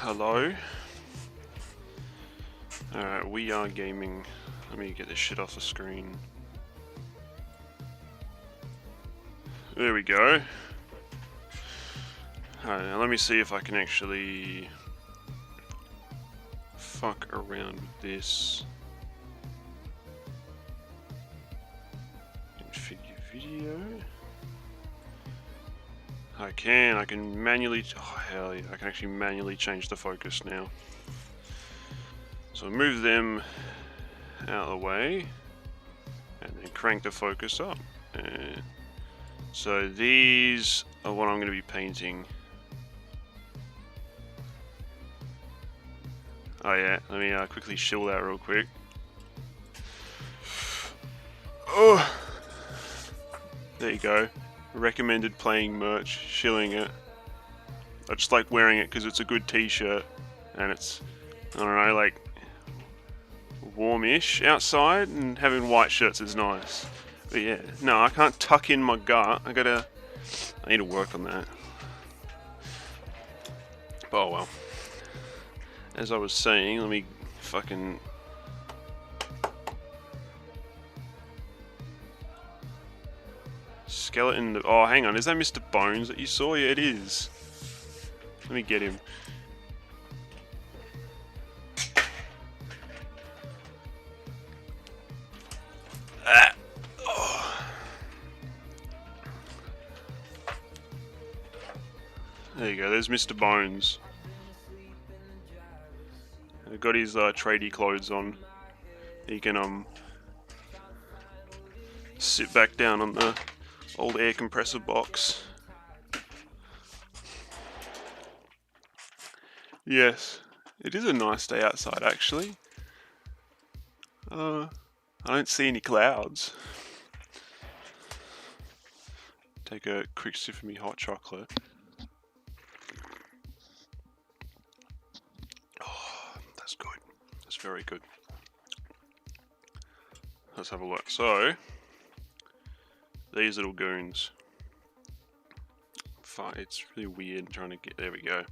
Hello. Alright, we are gaming. Let me get this shit off the screen. There we go. Alright, now let me see if I can actually fuck around with this. Configure video. I can manually, oh hell yeah, I can actually manually change the focus now. So move them out of the way, and then crank the focus up. And so these are what I'm going to be painting. Oh yeah, let me quickly shill that real quick. Oh, there you go. Recommended playing merch, shilling it. I just like wearing it because it's a good t-shirt and it's, I don't know, like warmish outside, and having white shirts is nice. But yeah, no, I can't tuck in my gut. I need to work on that. But oh well. As I was saying, let me fucking... Skeleton... Oh, hang on. Is that Mr. Bones that you saw? Yeah, it is. Let me get him. Ah. Oh. There you go. There's Mr. Bones. He's got his tradie clothes on. He can sit back down on the old air compressor box. Yes, it is a nice day outside actually. I don't see any clouds. Take a quick sip of me hot chocolate. Oh, that's good. That's very good. Let's have a look. So, these little goons. It's really weird trying to get... There we go.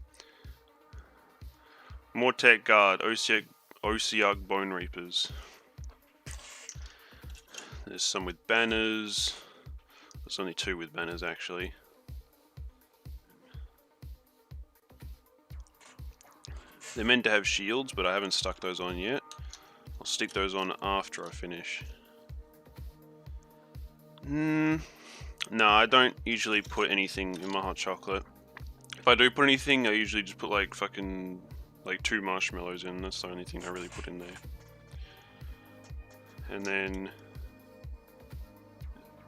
Mortek Guard, Osiag Bone Reapers. There's some with banners. There's only 2 with banners actually. They're meant to have shields, but I haven't stuck those on yet. I'll stick those on after I finish. No, I don't usually put anything in my hot chocolate. If I do put anything, I usually just put like fucking... like 2 marshmallows in. That's the only thing I really put in there. And then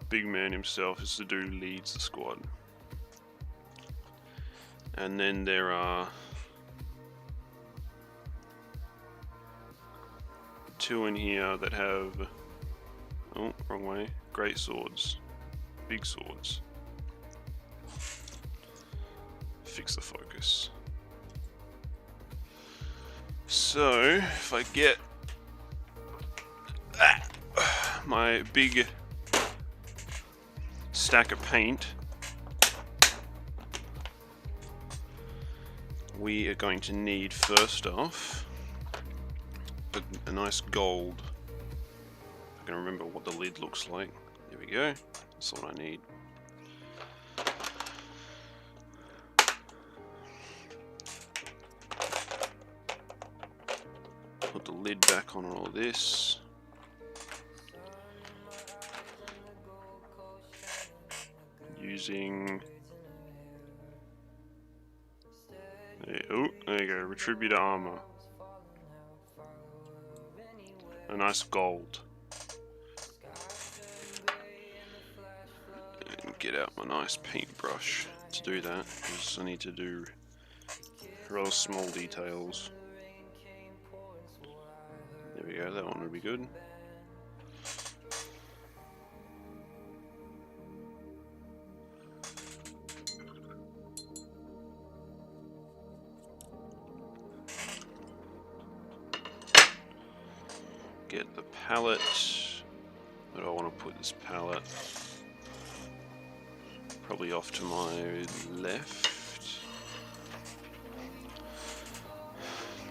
big man himself is the dude who leads the squad. And then there are 2 in here that have, oh, wrong way, great swords, big swords. Fix the focus. So, if I get my big stack of paint, we are going to need, first off, a nice gold. I can remember what the lid looks like. There we go. That's all I need. Put the lid back on all this. Using... Oh, there you go, Retributor armor. A nice gold. And get out my nice paintbrush to do that, because I need to do real small details. There we go, that one would be good. Get the palette. Where do I want to put this palette? Probably off to my left.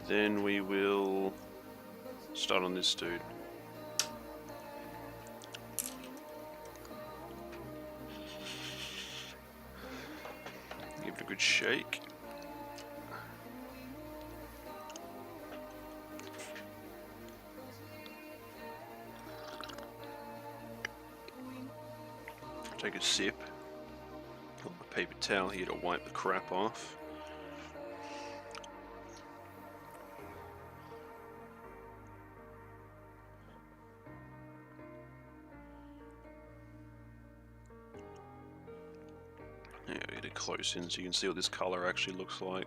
Then we will start on this dude. Give it a good shake. Take a sip. Got my paper towel here to wipe the crap off. Yeah, get it close in so you can see what this color actually looks like.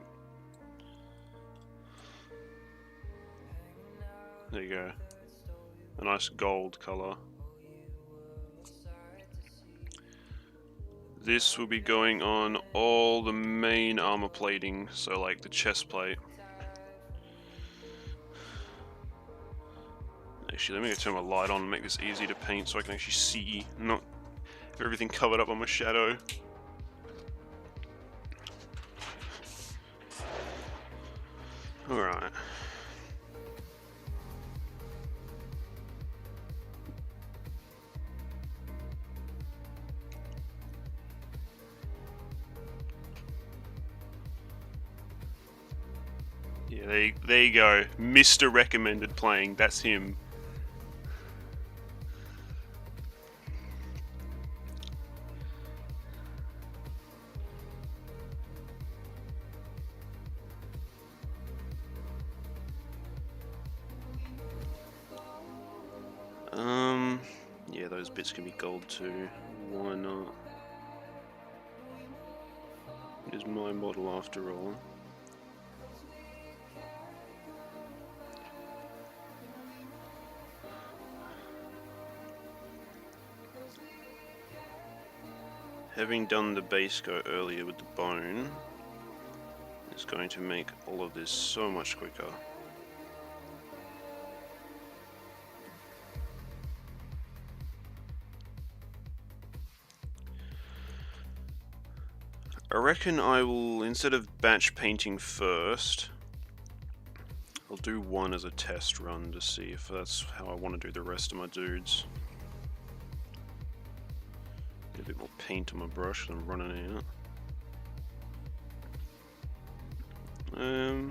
There you go. A nice gold color. This will be going on all the main armor plating, so like the chest plate. Actually, let me go turn my light on and make this easy to paint so I can actually see, not have everything covered up on my shadow. Alright. Yeah, there you go. Mr. Recommended Playing, that's him. Yeah, those bits can be gold too. Why not? It is my model after all. Having done the base coat earlier with the bone is going to make all of this so much quicker. I reckon I will, instead of batch painting first, I'll do one as a test run to see if that's how I want to do the rest of my dudes. Get a bit more paint on my brush and I'm running out. I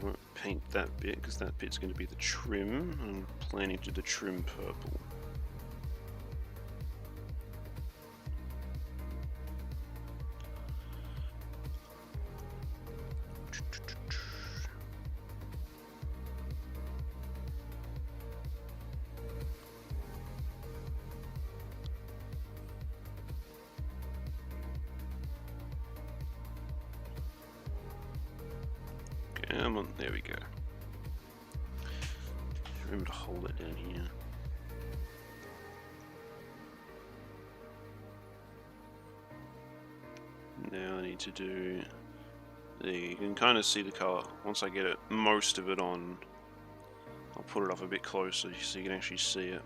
won't paint that bit because that bit's going to be the trim. I'm planning to do the trim purple. Come on, there we go. Remember to hold it down here. Now I need to do... There, you can kind of see the colour. Once I get it, most of it on, I'll put it up a bit closer so you can actually see it.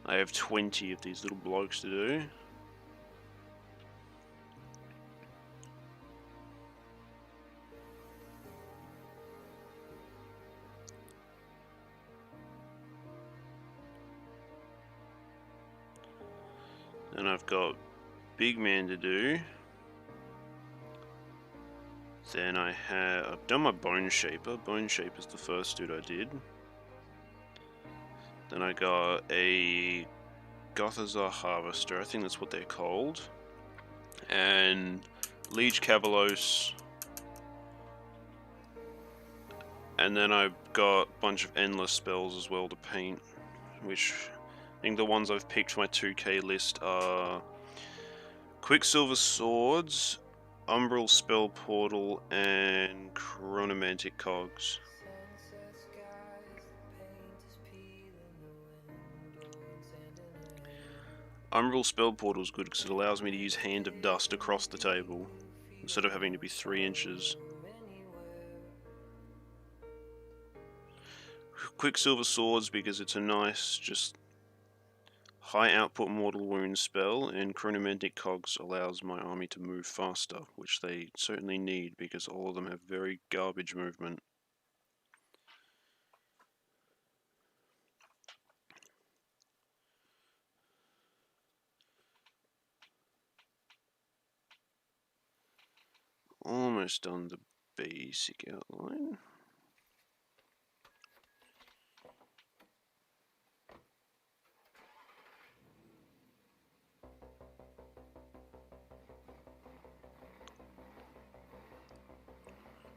I have 20 of these little blokes to do. And I've got big man to do. Then I've done my Bone Shaper. Bone Shaper's the first dude I did. Then I got a Gothazar Harvester, I think that's what they're called. And Liege Cavalos. And then I've got a bunch of endless spells as well to paint, which I think the ones I've picked for my 2k list are Quicksilver Swords, Umbral Spell Portal, and Chronomantic Cogs. Umbral Spell Portal is good because it allows me to use Hand of Dust across the table instead of having to be 3 inches. Quicksilver Swords because it's a nice, just high output mortal wound spell, and Chronomantic Cogs allows my army to move faster, which they certainly need because all of them have very garbage movement. Almost done the basic outline.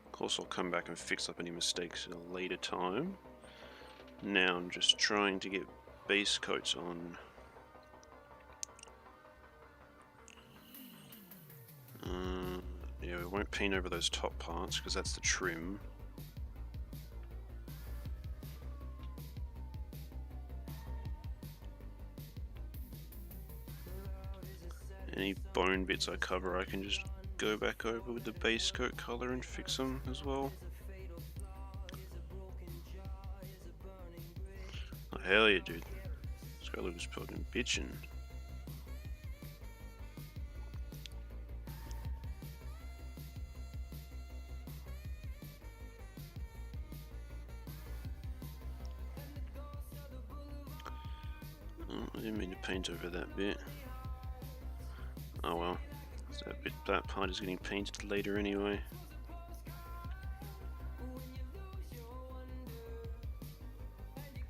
Of course, I'll come back and fix up any mistakes at a later time. Now I'm just trying to get base coats on. Yeah, we won't paint over those top parts because that's the trim. Any bone bits I cover, I can just go back over with the base coat color and fix them as well. Oh, hell yeah, dude. This guy looks fucking bitchin'. Oh, I didn't mean to paint over that bit. Oh well. That part is getting painted later anyway.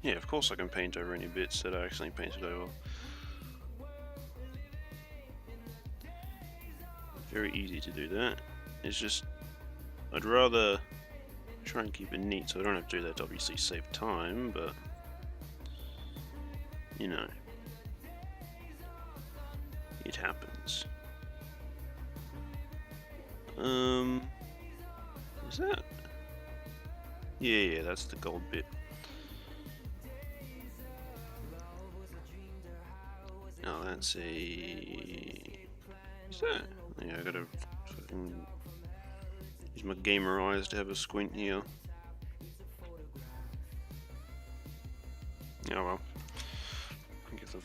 Yeah, of course I can paint over any bits that I actually painted over. Very easy to do that. It's just, I'd rather try and keep it neat so I don't have to do that to obviously save time, but you know, it happens. Is that? Yeah, that's the gold bit. Now that's a... Is that? Yeah, I gotta fucking use my gamer eyes to have a squint here. Oh well. I guess I'll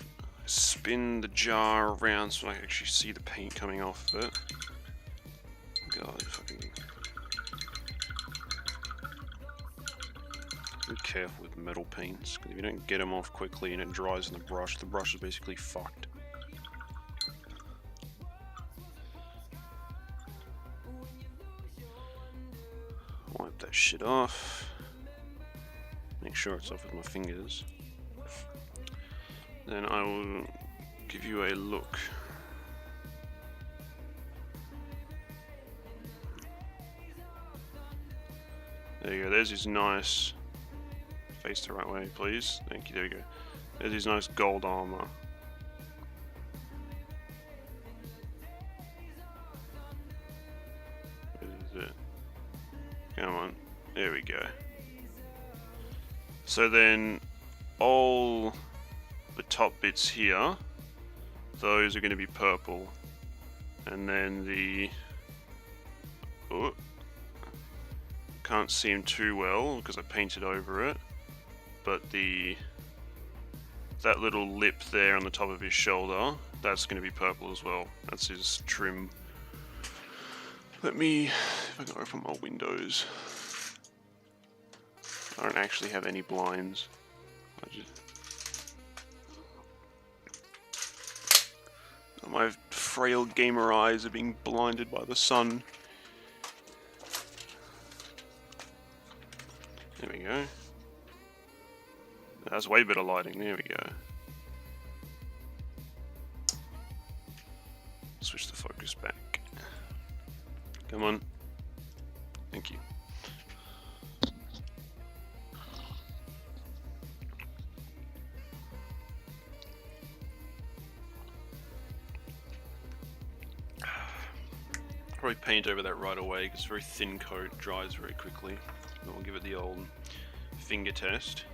spin the jar around so I can actually see the paint coming off of it. God, fucking... Be careful with metal paints, because if you don't get them off quickly and it dries in the brush is basically fucked. Wipe that shit off. Make sure it's off with my fingers. Then I will give you a look. There you go, there's his nice... Face the right way, please. Thank you, there you go. There's his nice gold armor. Where is it? Come on, there we go. So then, all the top bits here, those are going to be purple. And then the... Oh, can't see him too well because I painted over it. But that little lip there on the top of his shoulder, that's going to be purple as well. That's his trim. Let me, if I can open my windows. I don't actually have any blinds. My frail gamer eyes are being blinded by the sun. There we go. That's way better lighting. There we go. Switch the focus back. Come on. Thank you. Probably paint over that right away because it's a very thin coat, dries very quickly. And we'll give it the old finger test.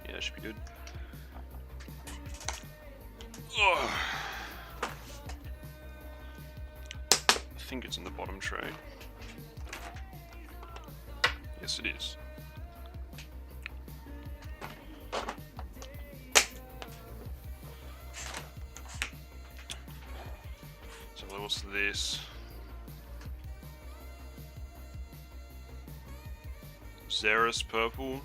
Yeah, that should be good. Oh. I think it's in the bottom tray. Yes, it is. So what's this? Xeris purple.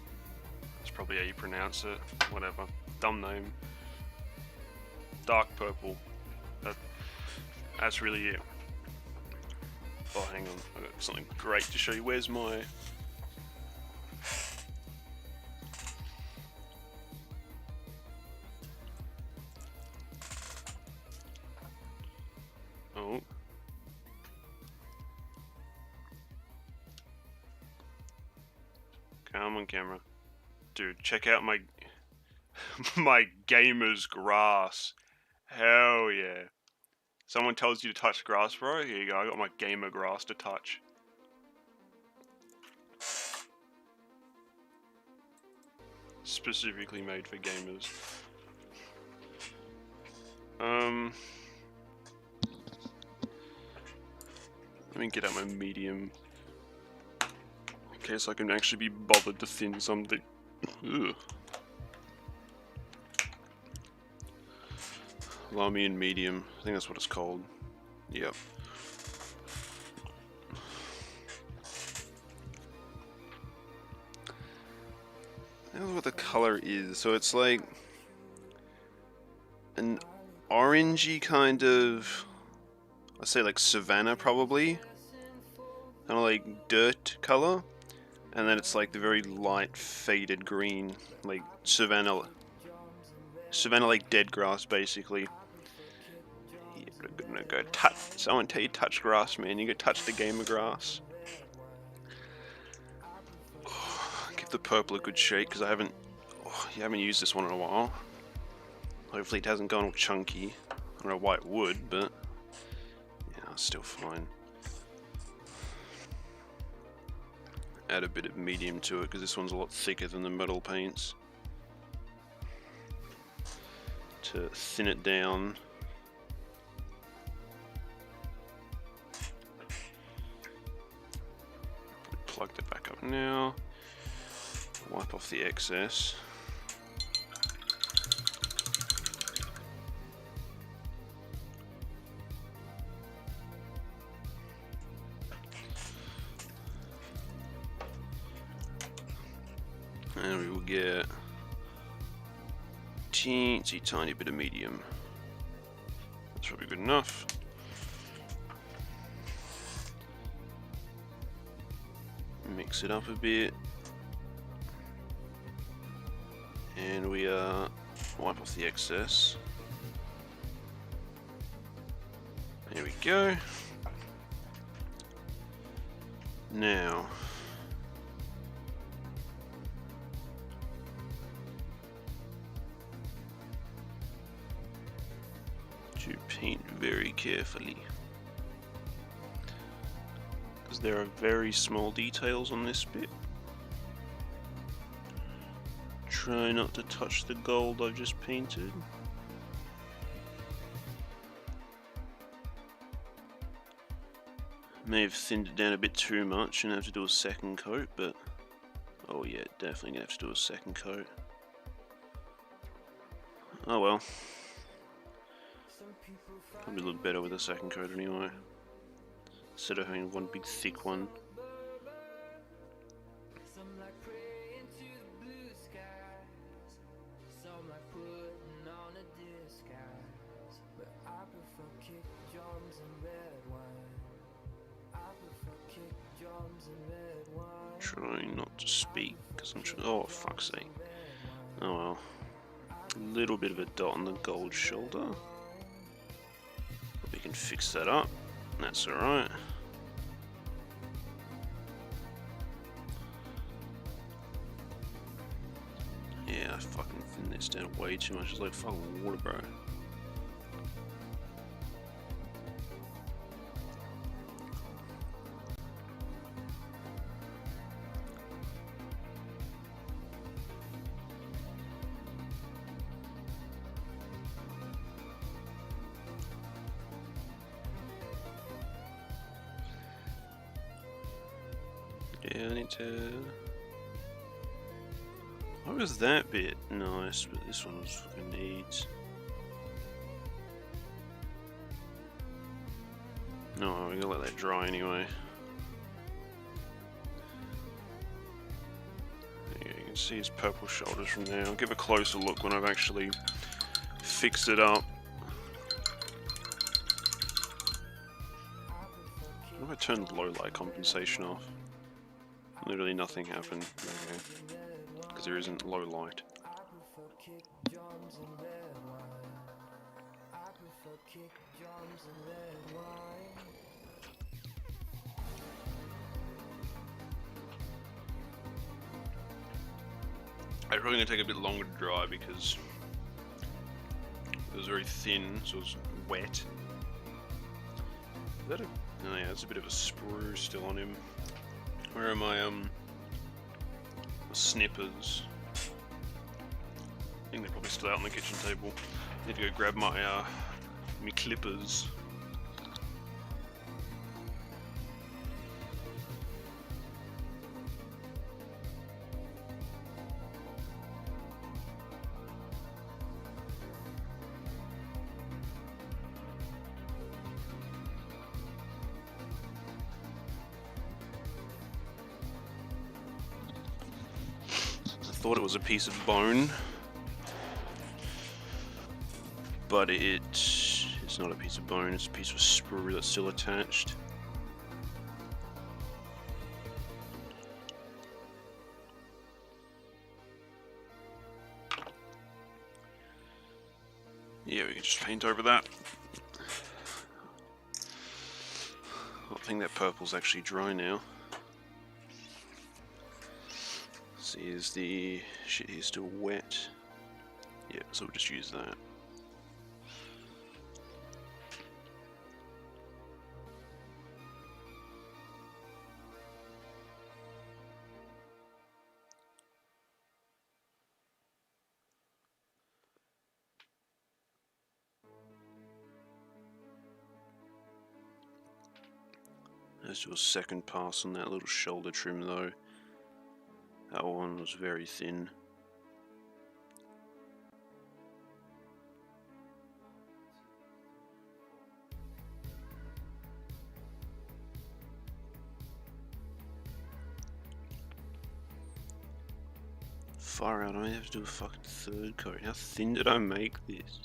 That's probably how you pronounce it. Whatever. Dumb name. Dark purple. That's really it. Oh, hang on. I've got something great to show you. Where's my... Oh. Come on, camera. Dude, check out my... my gamer's grass. Hell yeah. Someone tells you to touch grass, bro? Here you go, I got my gamer grass to touch. Specifically made for gamers. Let me get out my medium. In case I can actually be bothered to thin something. Ugh. Lamy and medium. I think that's what it's called. Yep. I don't know what the color is. So it's like an orangey kind of, I'd say like savanna probably. Kind of like dirt color. And then it's like the very light faded green, like savanna like dead grass basically. You're gonna go touch. Someone tell you touch grass, man. You go touch the gamer grass. Give the purple a good shake because I haven't used this one in a while. Hopefully it hasn't gone all chunky. I don't know why it would, but yeah, it's still fine. Add a bit of medium to it because this one's a lot thicker than the metal paints. To thin it down. Plug that back up now. Wipe off the excess. And we will get teensy tiny bit of medium. That's probably good enough. Mix it up a bit. And we wipe off the excess. There we go. Now to paint very carefully, because there are very small details on this bit. Try not to touch the gold I've just painted. May have thinned it down a bit too much and have to do a second coat, but oh yeah, definitely gonna have to do a second coat. Oh well. Probably a little better with a second coat anyway, instead of having one big thick one. Trying not to speak because I'm trying. Oh, fuck's sake. Oh well. A little bit of a dot on the gold shoulder. We can fix that up. That's alright. Yeah, I fucking thinned this down way too much. It's like fucking water, bro. Yeah, I need to... Why was that bit nice, but this one was fucking needs. No, we're gonna let that dry anyway. Yeah, you can see his purple shoulders from there. I'll give a closer look when I've actually fixed it up. What if I turned low light compensation off? Literally nothing happened. Okay. Because there isn't low light. It's probably going to take a bit longer to dry because it was very thin, so it was wet. Is that a... Oh yeah, it's a bit of a sprue still on him. Where are my snippers? I think they're probably still out on the kitchen table. Need to go grab my my clippers. Thought it was a piece of bone, but it's not a piece of bone, it's a piece of sprue that's still attached. Yeah, we can just paint over that. I think that purple's actually dry now. Is the shit here still wet? Yeah, so we'll just use that. Let's do a second pass on that little shoulder trim though. That one was very thin. Far out, I have to do a fucking third coat. How thin did I make this?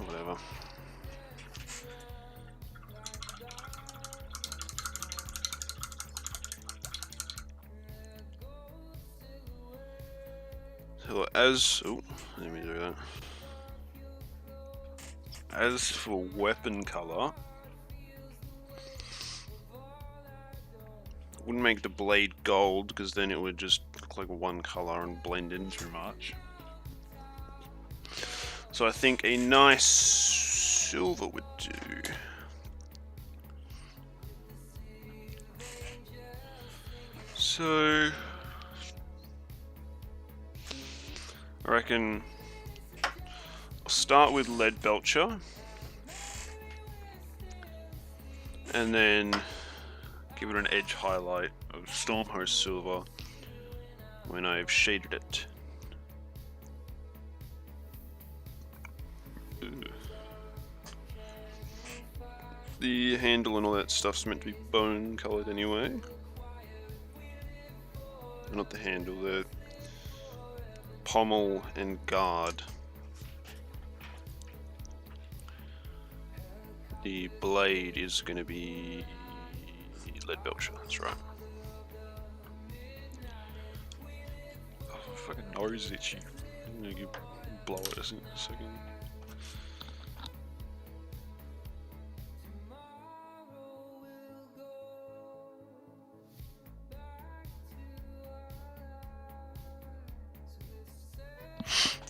Whatever. So let me do that. As for weapon color, wouldn't make the blade gold because then it would just look like one color and blend in too much. So I think a nice silver would do. So I reckon I'll start with lead belcher and then give it an edge highlight of Stormhost silver when I've shaded it. The handle and all that stuff's meant to be bone colored anyway. not the handle, the pommel and guard. The blade is going to be lead belcher, that's right. Oh, fucking nose itchy. I'm gonna blow it in a second.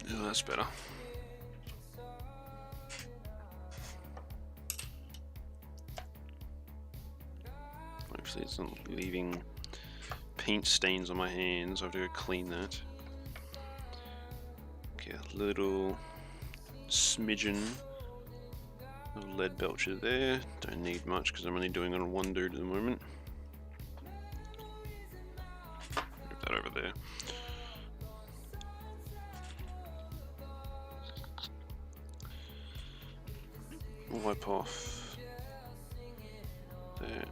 Yeah, that's better. Hopefully it's not leaving paint stains on my hands. I have to go clean that. Okay, a little smidgen of lead belcher there. Don't need much because I'm only doing it on one dude at the moment. Move that over there. Wipe off there.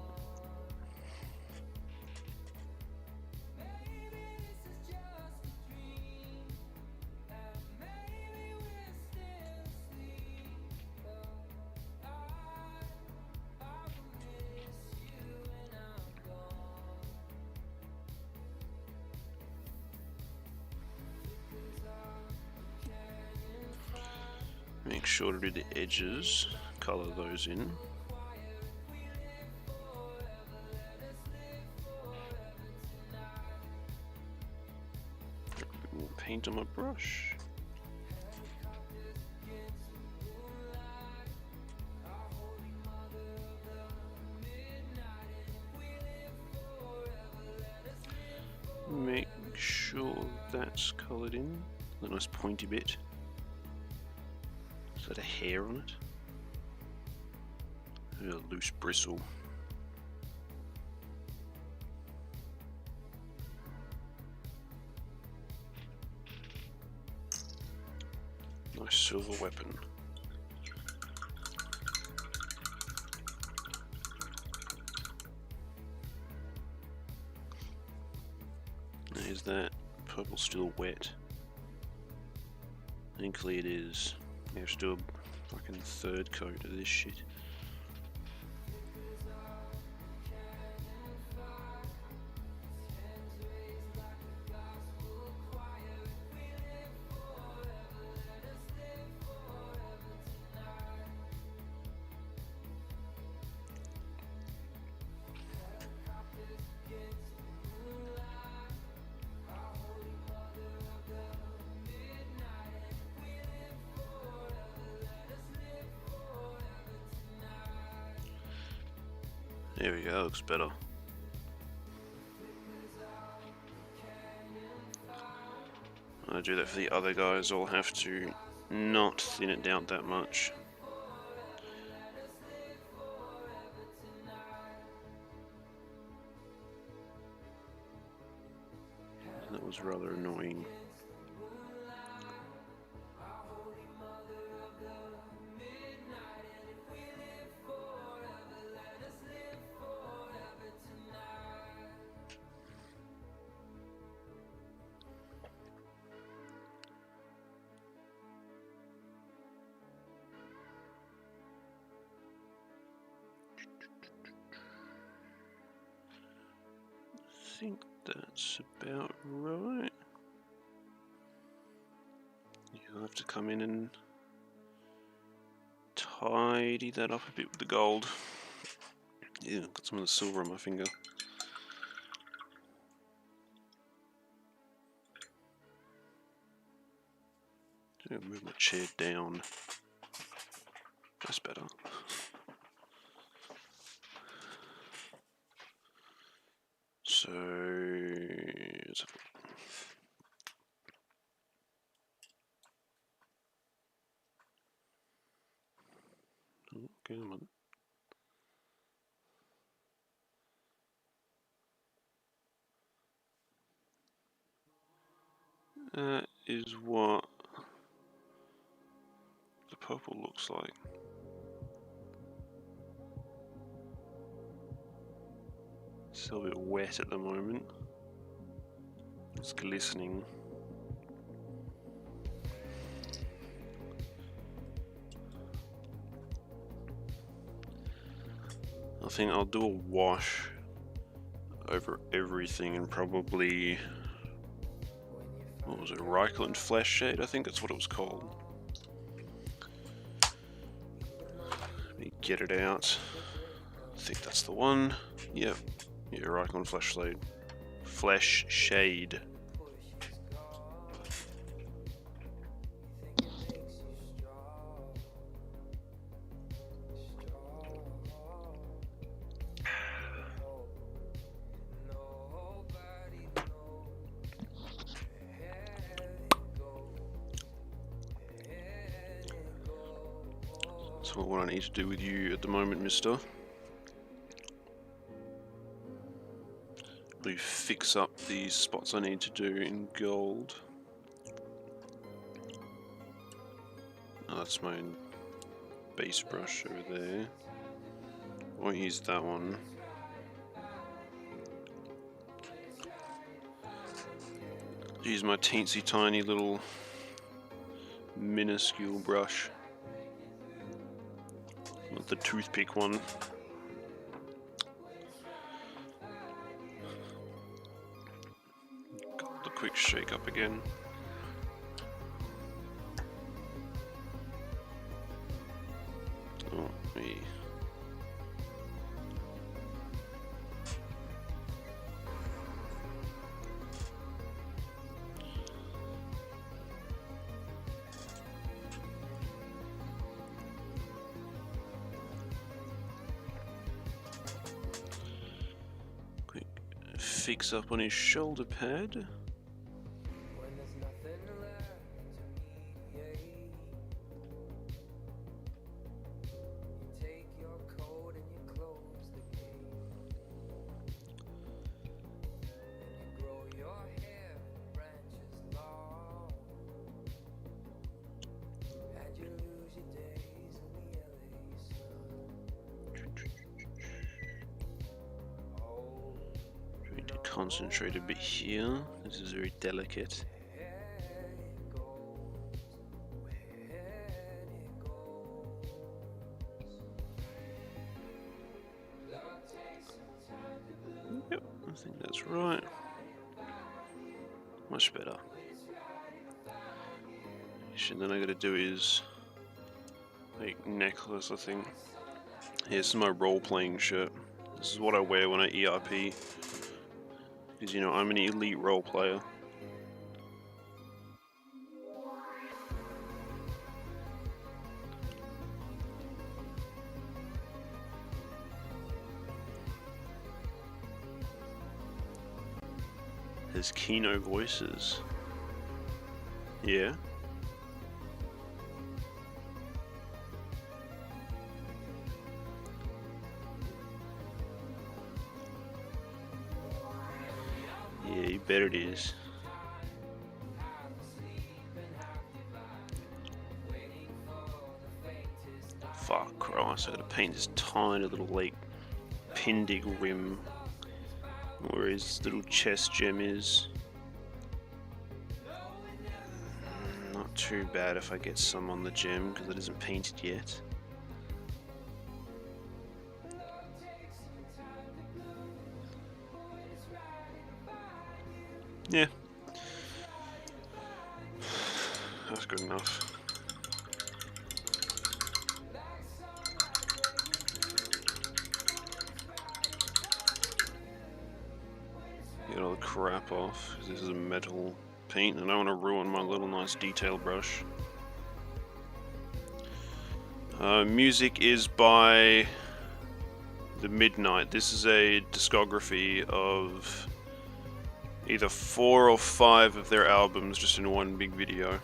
Make sure to do the edges, colour those in. A bit more paint on my brush. Make sure that's coloured in, a nice pointy bit. Is that a hair on it? A loose bristle. Nice silver weapon. Is that purple still wet? Thankfully it is. Yeah, let's do a fucking third coat of this shit. There we go, that looks better. I do that for the other guys, I'll have to not thin it down that much. That was rather annoying. I think that's about right. You'll have to come in and tidy that up a bit with the gold. Yeah, got some of the silver on my finger. I'm gonna move my chair down. That's better. So, let's have a look. Oh, come on. That is what the purple looks like. It's still a bit wet at the moment. It's glistening. I think I'll do a wash over everything and probably, what was it, Reichland Flesh Shade? I think that's what it was called. Let me get it out. I think that's the one. Yep. Yeah, Reichland Flesh Shade. Flesh Shade. So what I need to do with you at the moment, mister, we fix up these spots I need to do in gold. Oh, that's my base brush over there. I won't use that one. Use my teensy tiny little minuscule brush. Not the toothpick one. Got the quick shake up again. Oh, me. Fix up on his shoulder pad. Concentrate a bit here. This is very delicate. Yep, I think that's right. Much better. Shit, then I gotta do is like necklace, I think. Here's my role-playing shirt. This is what I wear when I ERP. Because, you know, I'm an elite role player. There's Kino voices. Yeah. Yeah, you bet it is. Fuck Christ, I gotta paint this tiny little like Pindig rim where his little chest gem is. Not too bad if I get some on the gem because it isn't painted yet. Yeah. That's good enough. Get all the crap off, because this is a metal paint and I don't want to ruin my little nice detail brush. Music is by The Midnight. This is a discography of either 4 or 5 of their albums just in one big video.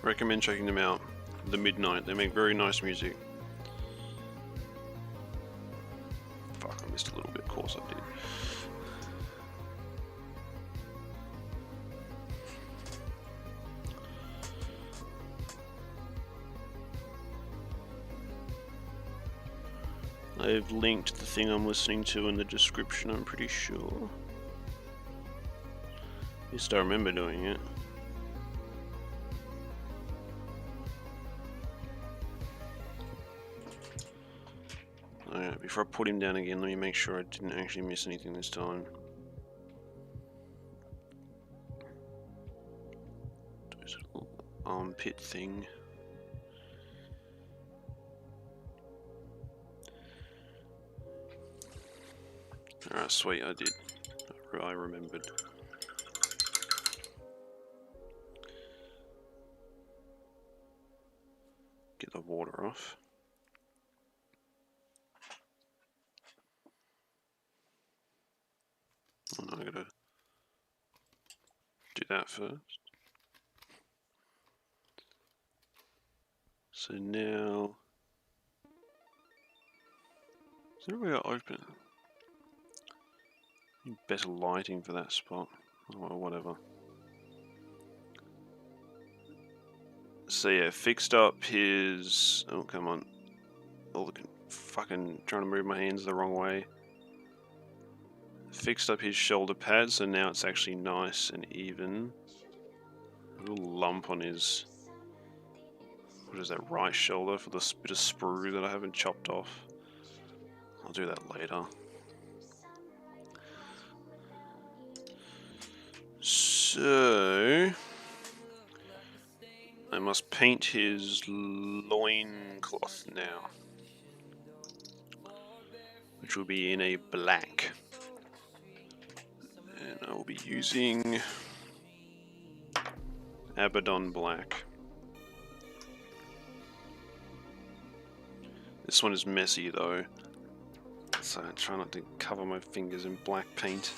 Recommend checking them out. The Midnight. They make very nice music. Fuck, I missed a little bit. Of course I did. I've linked the thing I'm listening to in the description, I'm pretty sure. At least I remember doing it. Alright, before I put him down again, let me make sure I didn't actually miss anything this time. Do this little armpit thing. Alright, sweet, I did. I remembered. Get the water off. Oh no, I gotta do that first. So now... Is there a way to open? Better lighting for that spot. Or whatever. So yeah, fixed up his... Oh, come on. Oh, fucking trying to move my hands the wrong way. Fixed up his shoulder pad, so now it's actually nice and even. A little lump on his... What is that, right shoulder for the bit of sprue that I haven't chopped off. I'll do that later. So... I must paint his loincloth now. Which will be in a black. And I will be using Abaddon Black. This one is messy though, so I try not to cover my fingers in black paint.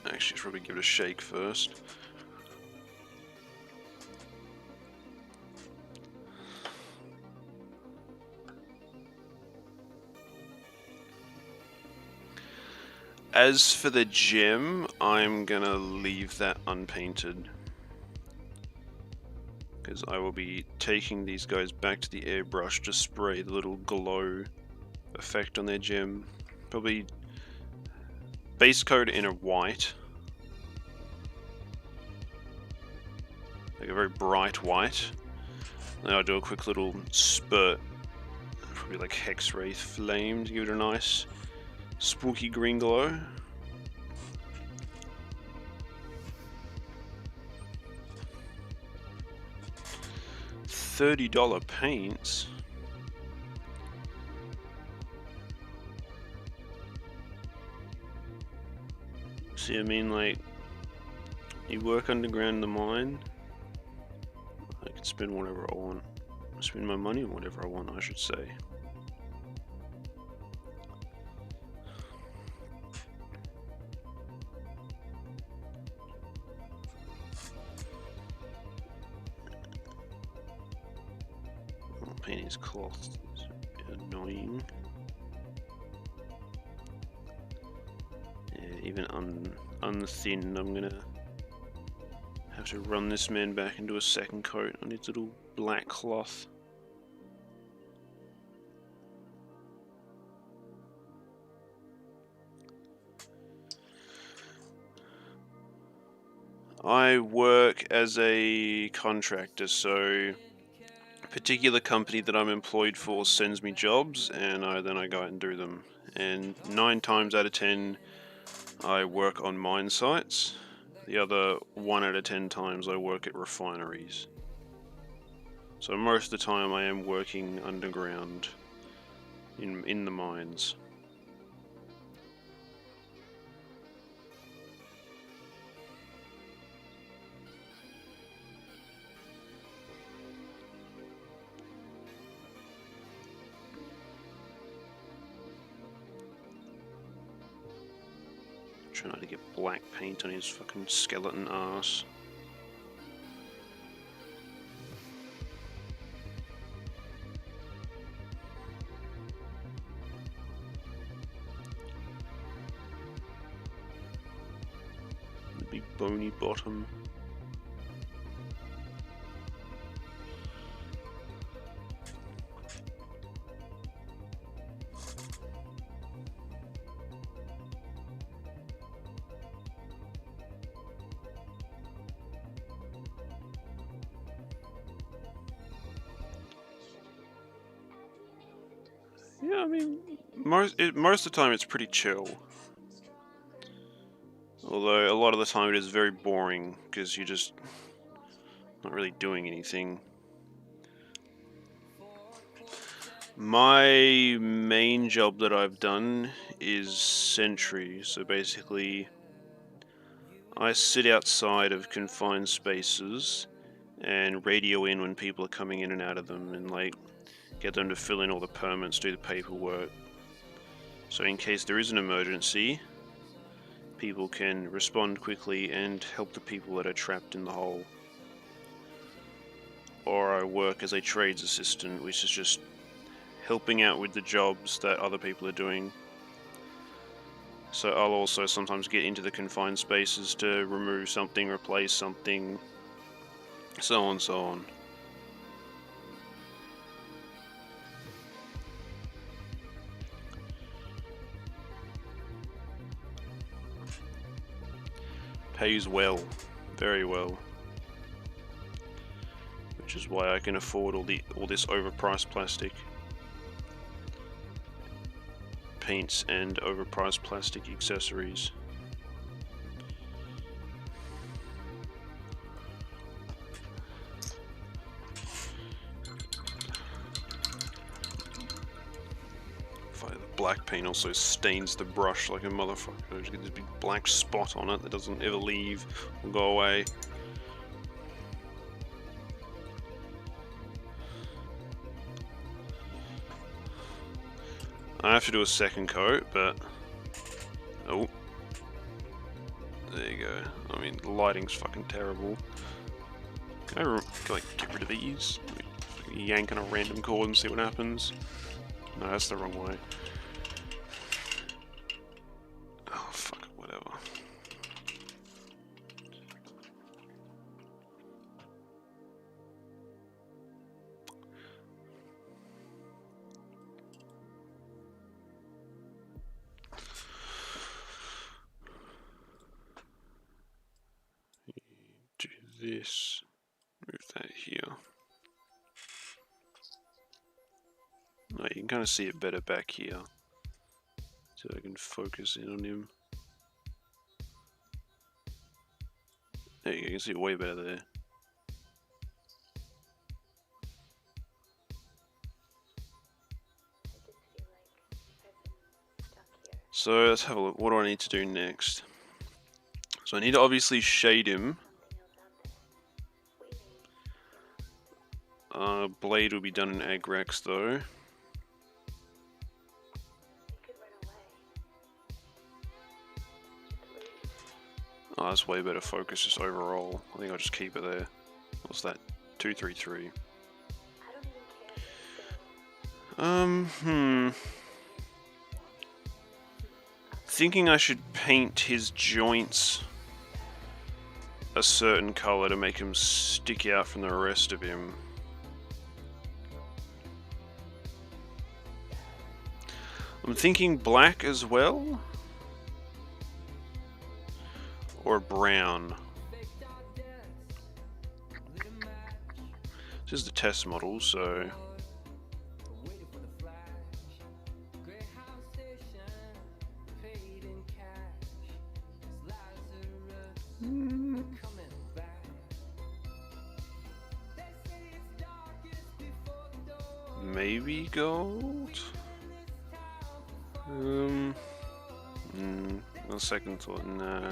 Actually, should probably give it a shake first. As for the gem, I'm gonna leave that unpainted. Because I will be taking these guys back to the airbrush to spray the little glow effect on their gem. Probably base coat in a white. Like a very bright white. Then I'll do a quick little spurt. Probably like Hex Wraith Flame to give it a nice spooky green glow. $30 paints. See, I mean, like, you work underground in the mine, I can spend whatever I want. Spend my money on whatever I want, I should say. Painting his cloth is annoying. Yeah, even unthinned, I'm gonna have to run this man back into a second coat on his little black cloth. I work as a contractor, so a particular company that I'm employed for sends me jobs, and then I go out and do them. And 9 times out of 10, I work on mine sites. The other 1 out of 10 times I work at refineries. So most of the time I am working underground in the mines. Try not to get black paint on his fucking skeleton ass. The big bony bottom. Yeah, I mean, most of the time it's pretty chill. Although a lot of the time it is very boring because you're just not really doing anything. My main job that I've done is sentry, so basically I sit outside of confined spaces and radio in when people are coming in and out of them and like get them to fill in all the permits, do the paperwork. So in case there is an emergency, people can respond quickly and help the people that are trapped in the hole. Or I work as a trades assistant, which is just helping out with the jobs that other people are doing. So I'll also sometimes get into the confined spaces to remove something, replace something, so on, so on. Pays well, very well. Which is why I can afford all this overpriced plastic. Paints and overpriced plastic accessories. The black paint also stains the brush like a motherfucker. You get this big black spot on it that doesn't ever leave or go away. I have to do a second coat, but oh, there you go. I mean, the lighting's fucking terrible. Can I like get rid of these? Yank on a random cord and see what happens. No, that's the wrong way. Oh fuck, whatever. Do this. Move that here. No, you can kind of see it better back here. So I can focus in on him. There you go, you can see it way better there. So let's have a look. What do I need to do next? So I need to obviously shade him. Blade will be done in Agrex though. Oh, that's way better focus just overall. I think I'll just keep it there. What's that? 233. Thinking I should paint his joints a certain color to make him stick out from the rest of him. I'm thinking black as well, or brown. This is the test model, so maybe gold. On second thought, nah.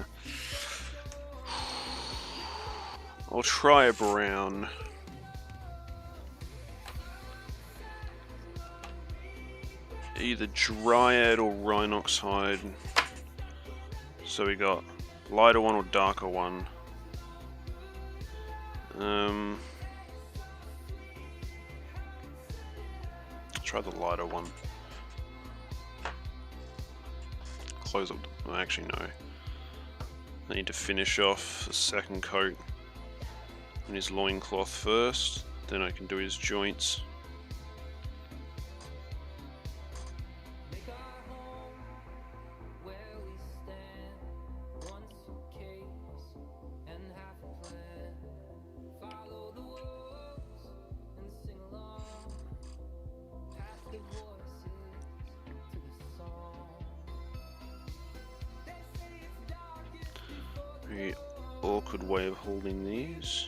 I'll try a brown. Either Dryad or Rhinox hide. So we got lighter one or darker one. Try the lighter one. Close up. Oh, actually, no. I need to finish off the second coat on his loincloth first, then I can do his joints. very awkward way of holding these.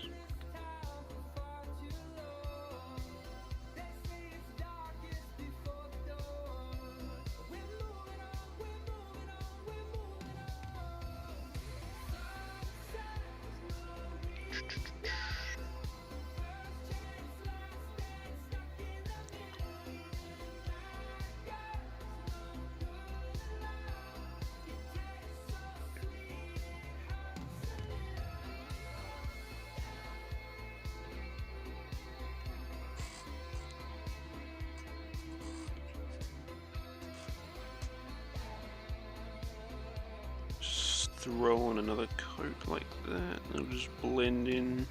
Throw on another coat like that, and it'll just blend in.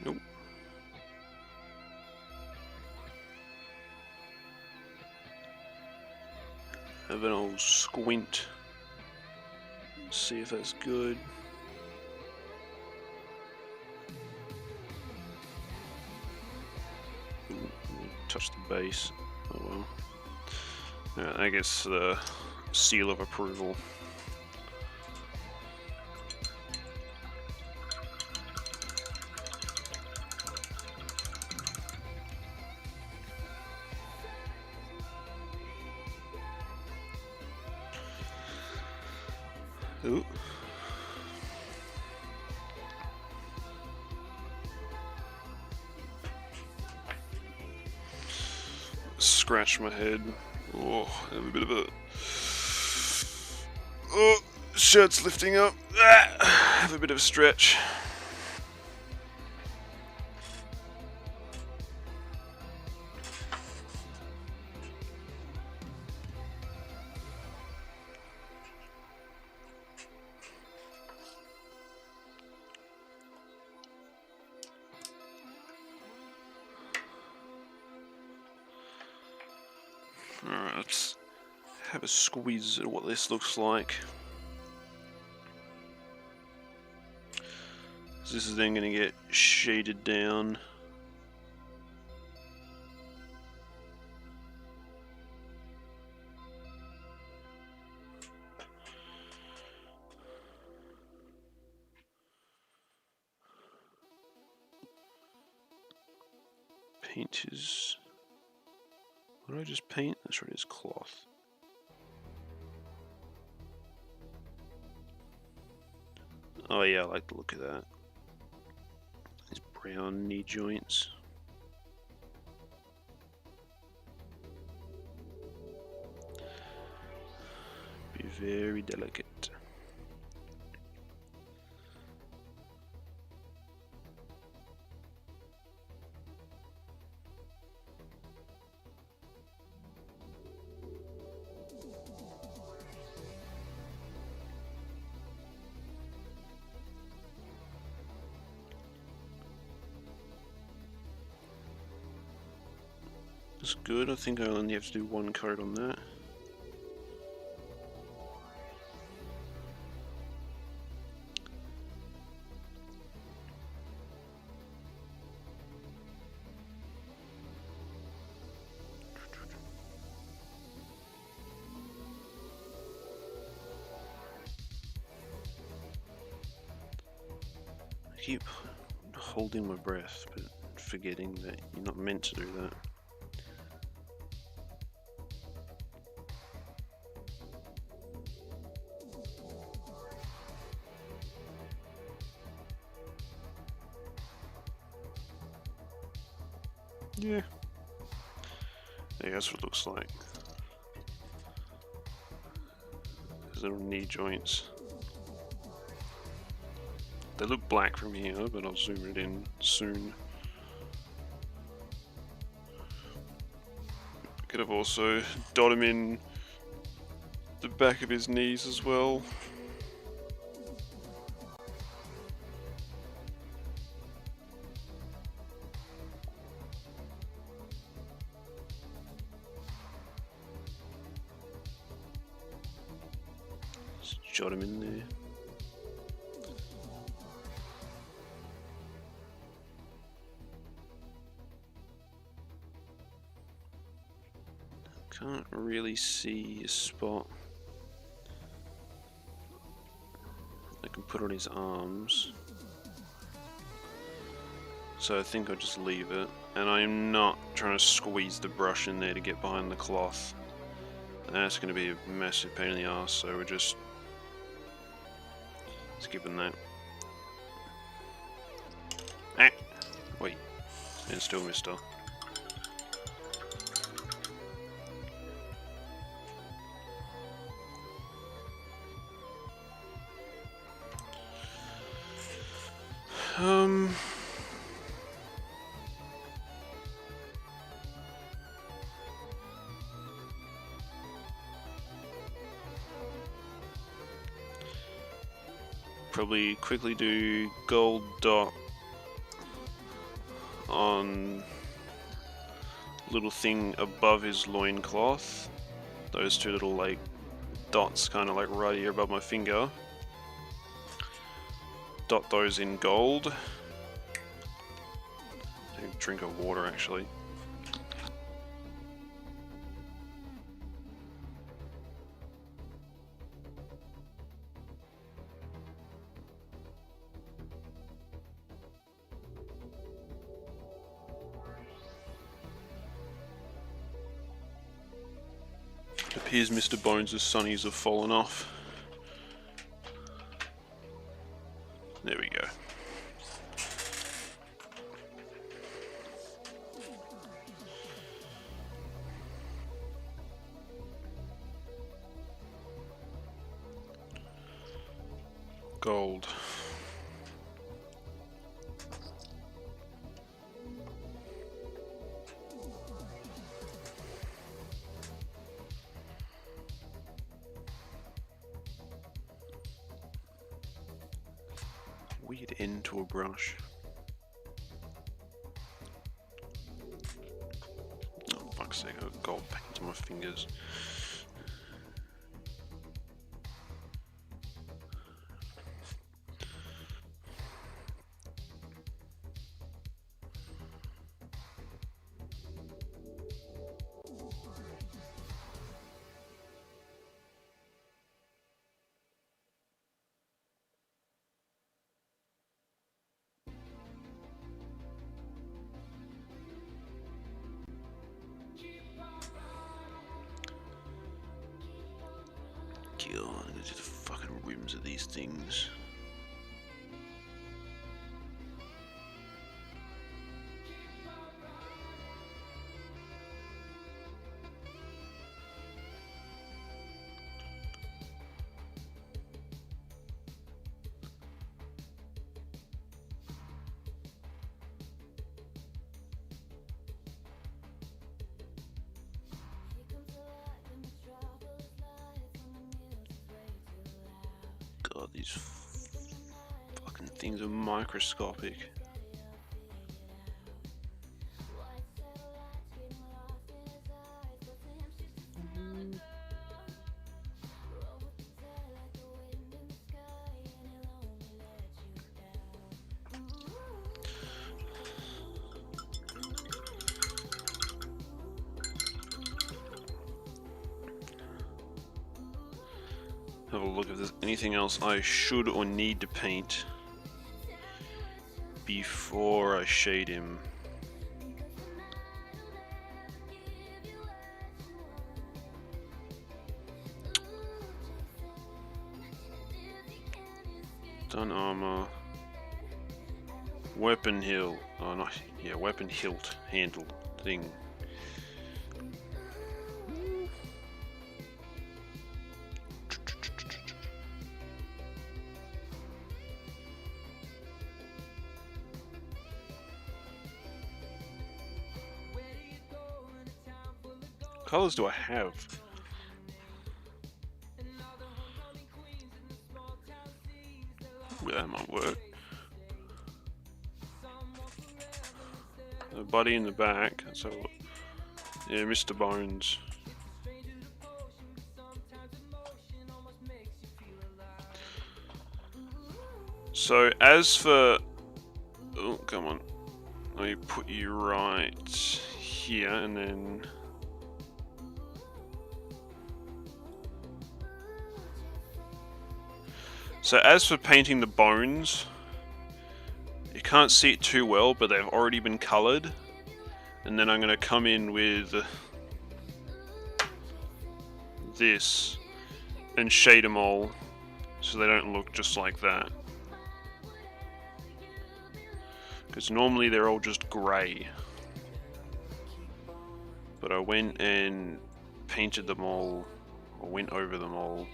Nope. Have an old squint. See if that's good. Ooh, touch the base. Oh well. Yeah, I guess the seal of approval. Ooh. Scratch my head. Oh, I have a bit of a... Oh, shirt's lifting up. Ah, have a bit of a stretch. Alright, let's have a squeeze at what this looks like. So this is then going to get shaded down. Paint is... What did I just paint? That's right, it's cloth. Oh yeah, I like the look of that. These brown knee joints. Be very delicate. That's good. I think I only have to do one coat on that. I keep holding my breath, but forgetting that you're not meant to do that. Yeah. Yeah, that's what it looks like. These little knee joints. They look black from here, but I'll zoom it in soon. Could have also dot him in the back of his knees as well. jot him in there. Can't really see a spot I can put on his arms, so I think I'll just leave it. And I'm not trying to squeeze the brush in there to get behind the cloth. That's going to be a massive pain in the ass, so we're just skipping that. Ah! Wait. Stand still, mister. Probably quickly do gold dot on little thing above his loincloth. Those two little like dots kind of like right here above my finger. Dot those in gold. Take a drink of water actually. It appears Mr. Bones' sunnies have fallen off. There we go. Gold. Weird end to a brush. Oh fuck's sake, I got gold back into my fingers. God, look at the fucking rims of these things. God, these fucking things are microscopic. Have a look if there's anything else I should or need to paint before I shade him. Done armor. Weapon hilt. Oh, not, yeah, weapon hilt handle thing. Colors do I have? Ooh, that might work. The buddy in the back. So, yeah, Mr. Bones. So as for... Oh, come on. Let me put you right here and then... So as for painting the bones, you can't see it too well, but they've already been coloured. And then I'm going to come in with this and shade them all so they don't look just like that. Because normally they're all just grey. But I went and painted them all, or went over them all,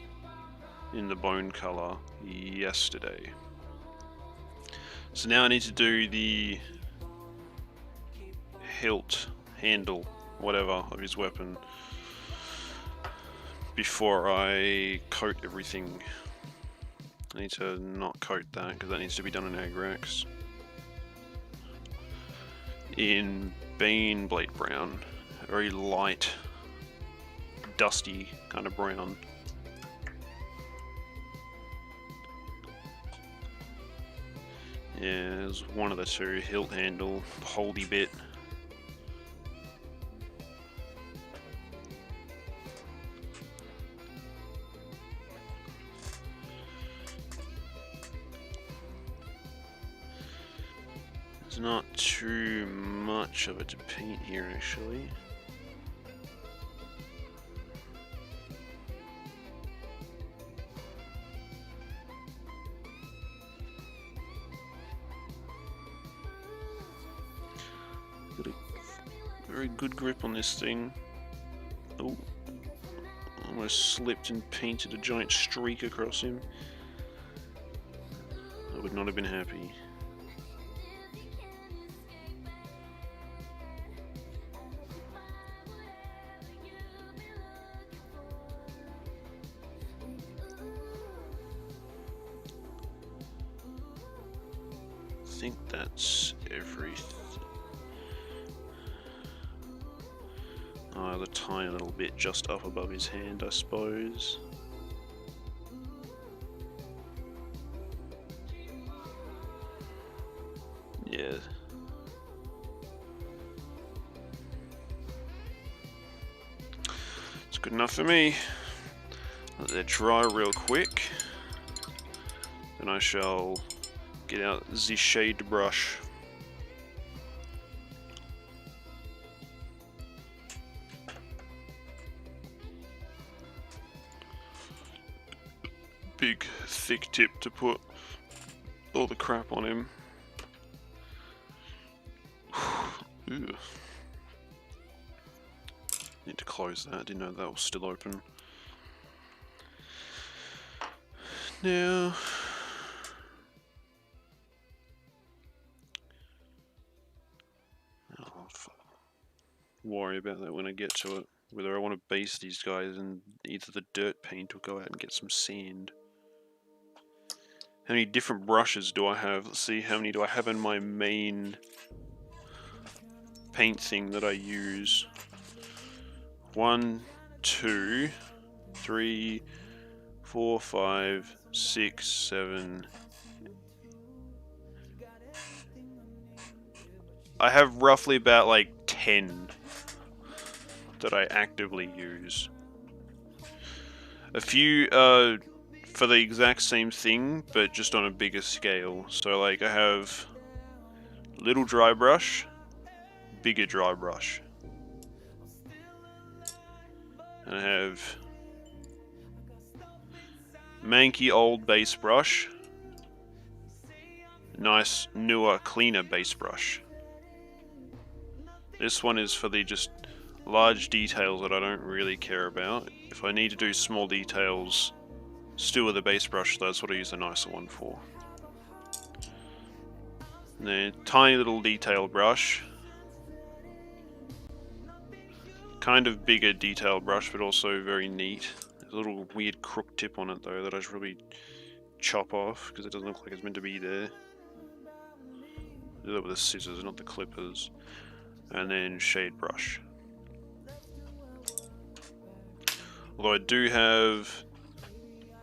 in the bone colour yesterday. So now I need to do the hilt, handle, whatever, of his weapon before I coat everything. I need to not coat that because that needs to be done in Agrax. In Bane Blade Brown, a very light, dusty kind of brown. Yeah, there's one of the two, hilt handle, holdy bit. There's not too much of it to paint here actually. Got a very good grip on this thing. Oh, almost slipped and painted a giant streak across him. I would not have been happy. I think that's everything. The tiny little bit just up above his hand, I suppose. Yeah. It's good enough for me. Let that dry real quick. Then I shall get out the shade brush. Big thick tip to put all the crap on him. Ew. Need to close that, didn't know that was still open. Now I'll worry about that when I get to it. Whether I want to base these guys in either the dirt paint or go out and get some sand. How many different brushes do I have? Let's see, how many do I have in my main paint thing that I use? 1, 2, 3, 4, 5, 6, 7. I have roughly about like 10 that I actively use. A few for the exact same thing, but just on a bigger scale. So like I have little dry brush, bigger dry brush. And I have manky old base brush, nice newer cleaner base brush. This one is for the just large details that I don't really care about. If I need to do small details still with a base brush, that's what I use the nicer one for. And then tiny little detail brush. Kind of bigger detail brush, but also very neat. There's a little weird crook tip on it though that I should probably chop off because it doesn't look like it's meant to be there. Do that with the scissors, not the clippers. And then shade brush. Although I do have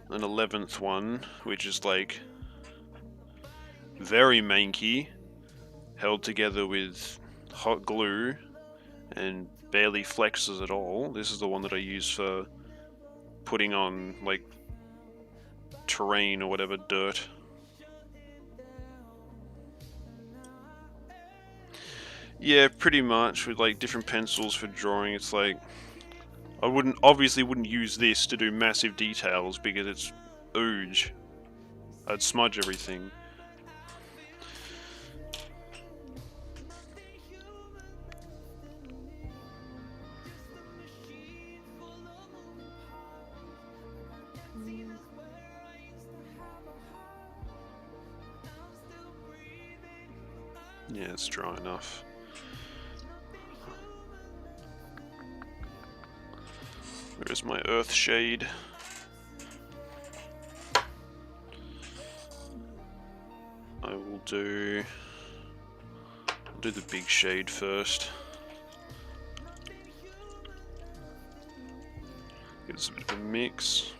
an 11th one, which is like very manky, held together with hot glue, and barely flexes at all. This is the one that I use for putting on, like, terrain or whatever, dirt. Yeah, pretty much, with like different pencils for drawing. It's like, I obviously wouldn't use this to do massive details because it's ooge. I'd smudge everything. Yeah, it's dry enough. Where's my earth shade? I will do the big shade first. It's a bit of a mix.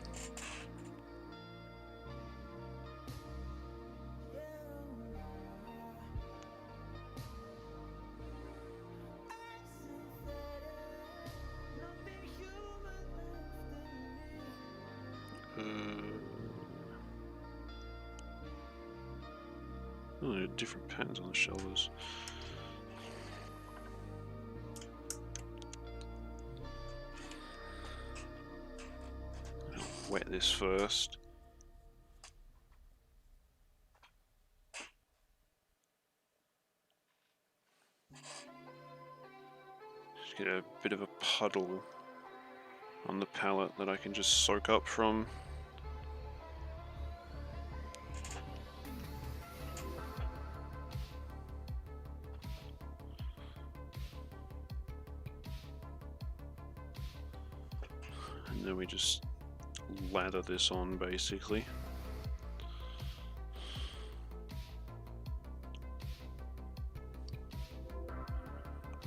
Oh, there are different patterns on the shoulders. I'll wet this first. Just get a bit of a puddle on the palette that I can just soak up from. And then we just lather this on, basically.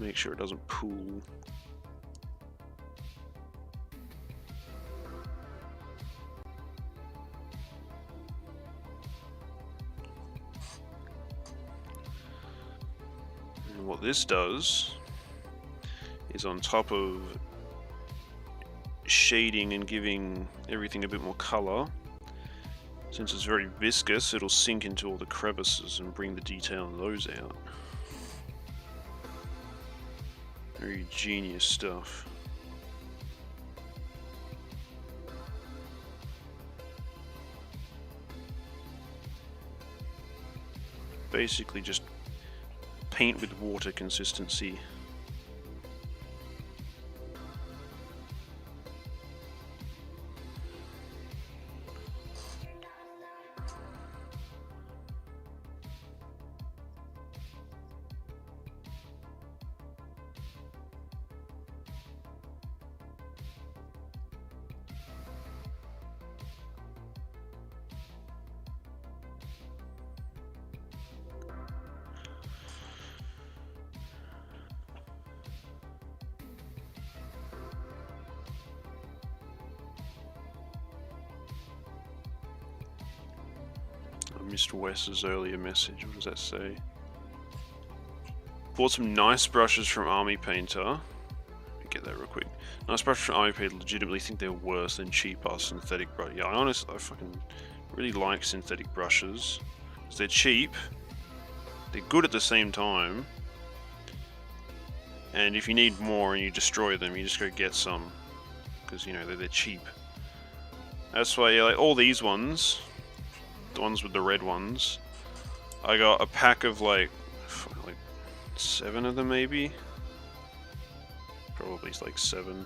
Make sure it doesn't pool. And what this does is, on top of shading and giving everything a bit more color, since it's very viscous, it'll sink into all the crevices and bring the detail in those out. Very genius stuff. Basically just paint with water consistency. Missed Wes's earlier message. What does that say? Bought some nice brushes from Army Painter. Let me get that real quick. Nice brushes from Army Painter. Legitimately think they're worse than cheaper synthetic brushes. Yeah, I fucking really like synthetic brushes. Because they're cheap. They're good at the same time. And if you need more and you destroy them, you just go get some. Because, you know, they're cheap. That's why, yeah, like all these ones, the ones with the red ones, I got a pack of like 7 of them maybe. Probably like 7.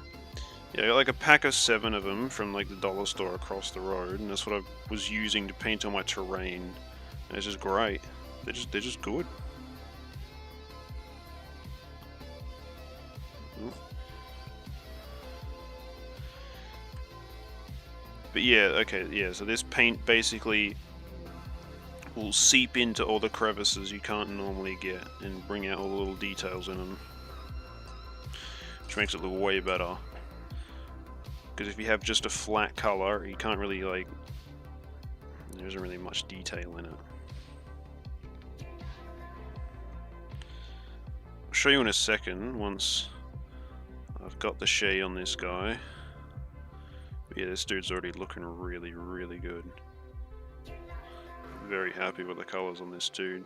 Yeah, I got like a pack of 7 of them from like the dollar store across the road, and that's what I was using to paint on my terrain. And it's just great. They're just good. Ooh. But yeah, okay, yeah, so this paint basically will seep into all the crevices you can't normally get and bring out all the little details in them, which makes it look way better. Because if you have just a flat color, you can't really, like, there isn't really much detail in it. show you in a second once I've got the shade on this guy. But yeah, this dude's already looking really, really good. Very happy with the colors on this dude.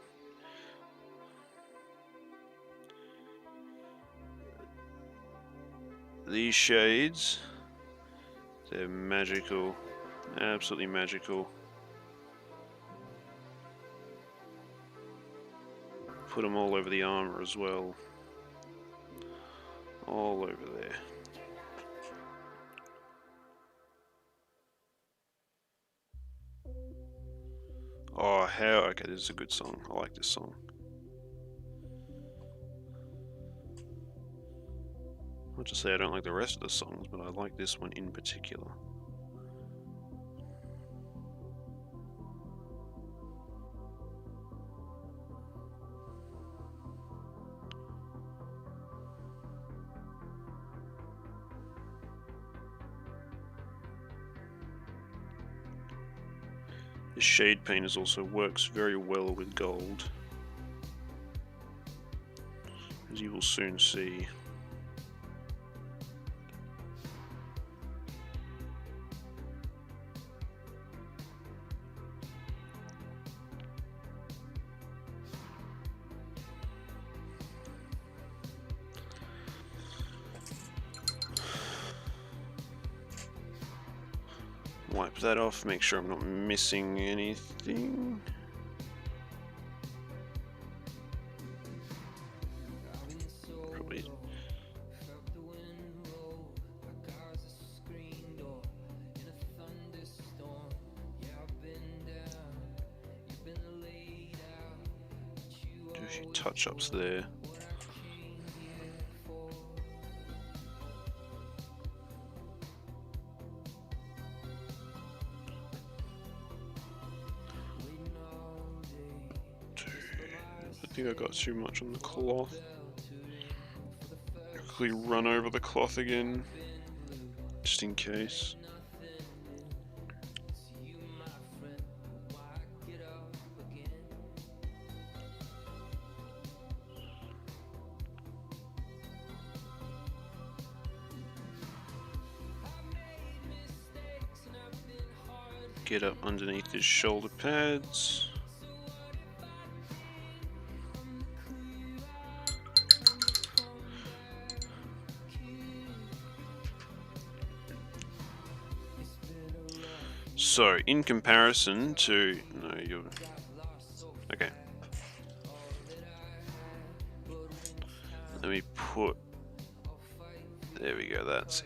These shades, they're magical, absolutely magical. Put them all over the armor as well. All over there. Oh, how? Okay, this is a good song. I like this song. Not to say I don't like the rest of the songs, but I like this one in particular. This shade paint also works very well with gold, as you will soon see. Wipe that off, make sure I'm not missing anything. Probably. Do a few touch-ups there. I think I got too much on the cloth. Quickly run over the cloth again, just in case. Get up underneath his shoulder pads. So, in comparison to... No, you're... Okay. Let me put... There we go, that's a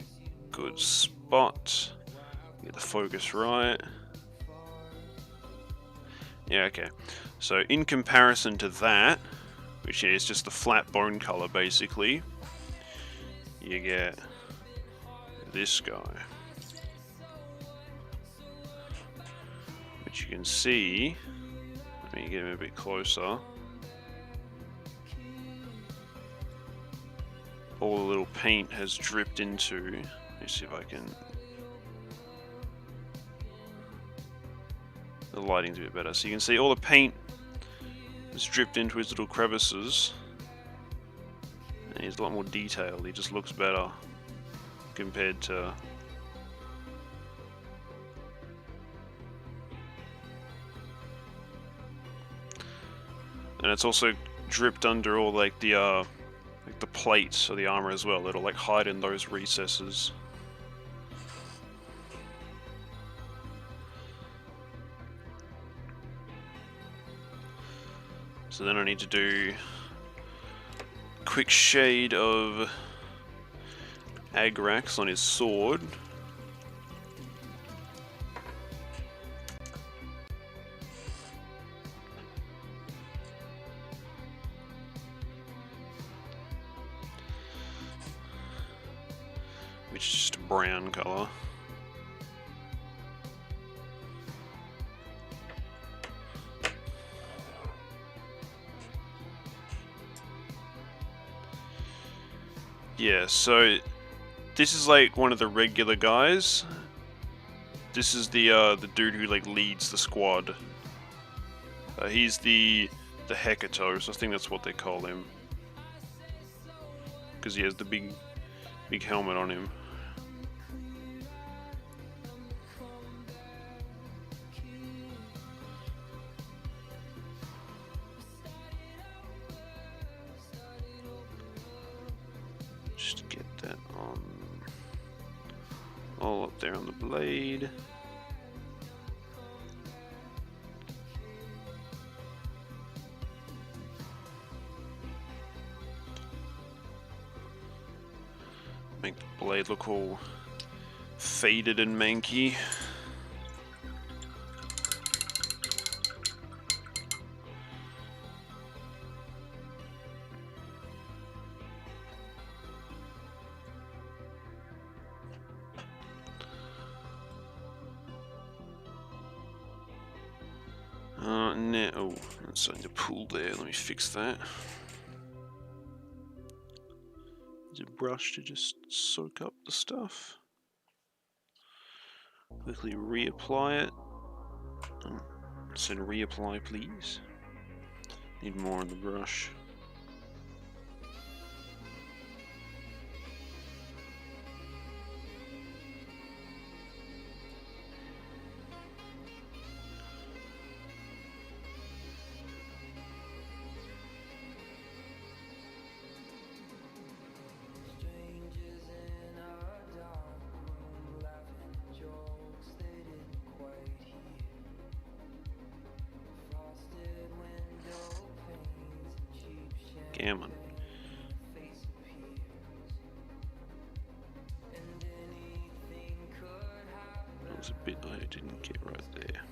good spot. Get the focus right. Yeah, okay. So, in comparison to that, which is just the flat bone color, basically, you get this guy. You can see, let me get him a bit closer, all the little paint has dripped into, let me see if I can, the lighting's a bit better, so you can see all the paint has dripped into his little crevices, and he's a lot more detailed, he just looks better compared to and it's also dripped under all like the plates of the armor as well. It'll like hide in those recesses. So then I need to do a quick shade of Agrax on his sword. Which is just a brown color. Yeah, so this is like one of the regular guys. This is the dude who like leads the squad. He's the Hecatos, I think that's what they call him. because he has the big helmet on him. Just get that on, all up there on the blade. Make the blade look all faded and manky. No, oh, that's starting to pull there. Let me fix that. Use a brush to just soak up the stuff. Quickly reapply it. Oh, said reapply, please. Need more on the brush. Gammon. That was a bit I didn't get right there.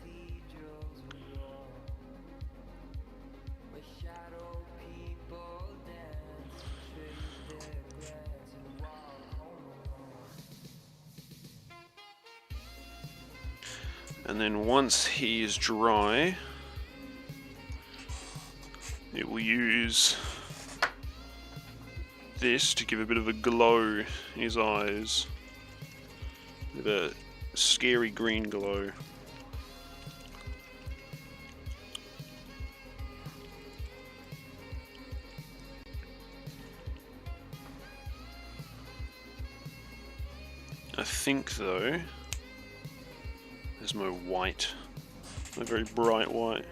And then once he is dry, it will use this to give a bit of a glow in his eyes, with a scary green glow. I think though, there's my white, my very bright white.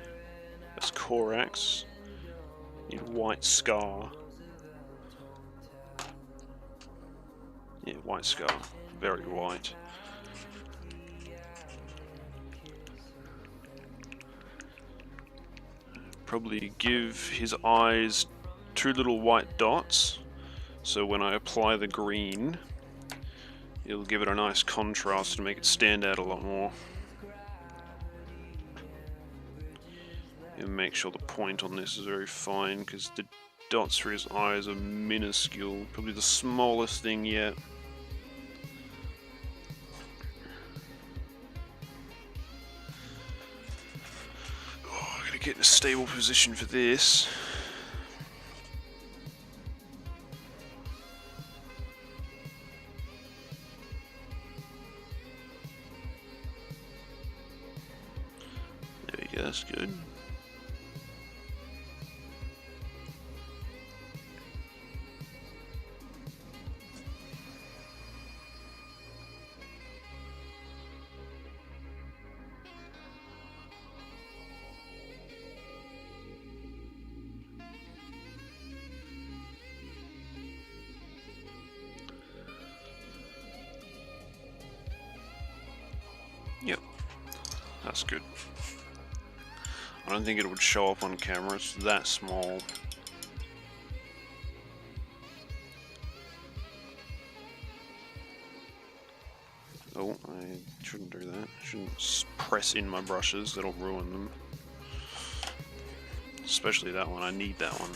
That's Corax. Need white Scar. Yeah, white Scar. Very white. Probably give his eyes 2 little white dots, so when I apply the green, it'll give it a nice contrast to make it stand out a lot more. And make sure the point on this is very fine, because the dots for his eyes are minuscule, probably the smallest thing yet. Oh, I gotta get in a stable position for this. There we go, that's good. Yep, that's good. I don't think it would show up on camera, it's that small. Oh, I shouldn't do that. I shouldn't press in my brushes, that'll ruin them. Especially that one, I need that one.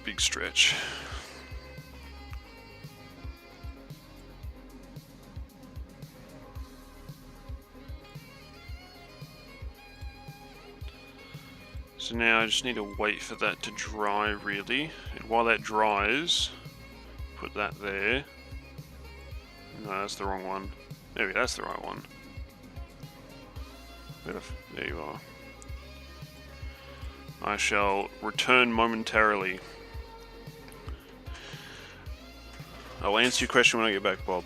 Big stretch. So now I just need to wait for that to dry, really. And while that dries, put that there. No, that's the wrong one. Maybe that's the right one. There you are. I shall return momentarily. I'll answer your question when I get back, Bob.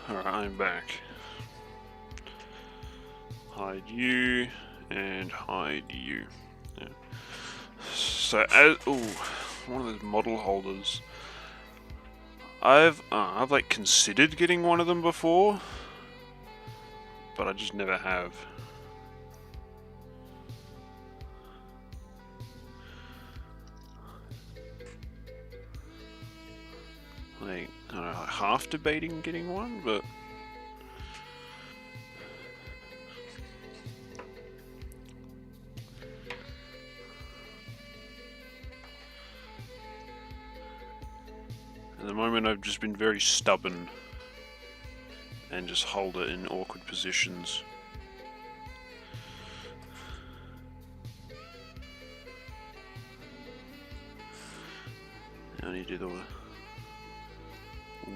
Alright, I'm back. Hide you, and hide you. Yeah. So, as one of those model holders. I've like considered getting one of them before, but I just never have. Like, I don't know, like half debating getting one, but at the moment I've just been very stubborn and just hold it in awkward positions. I need to do the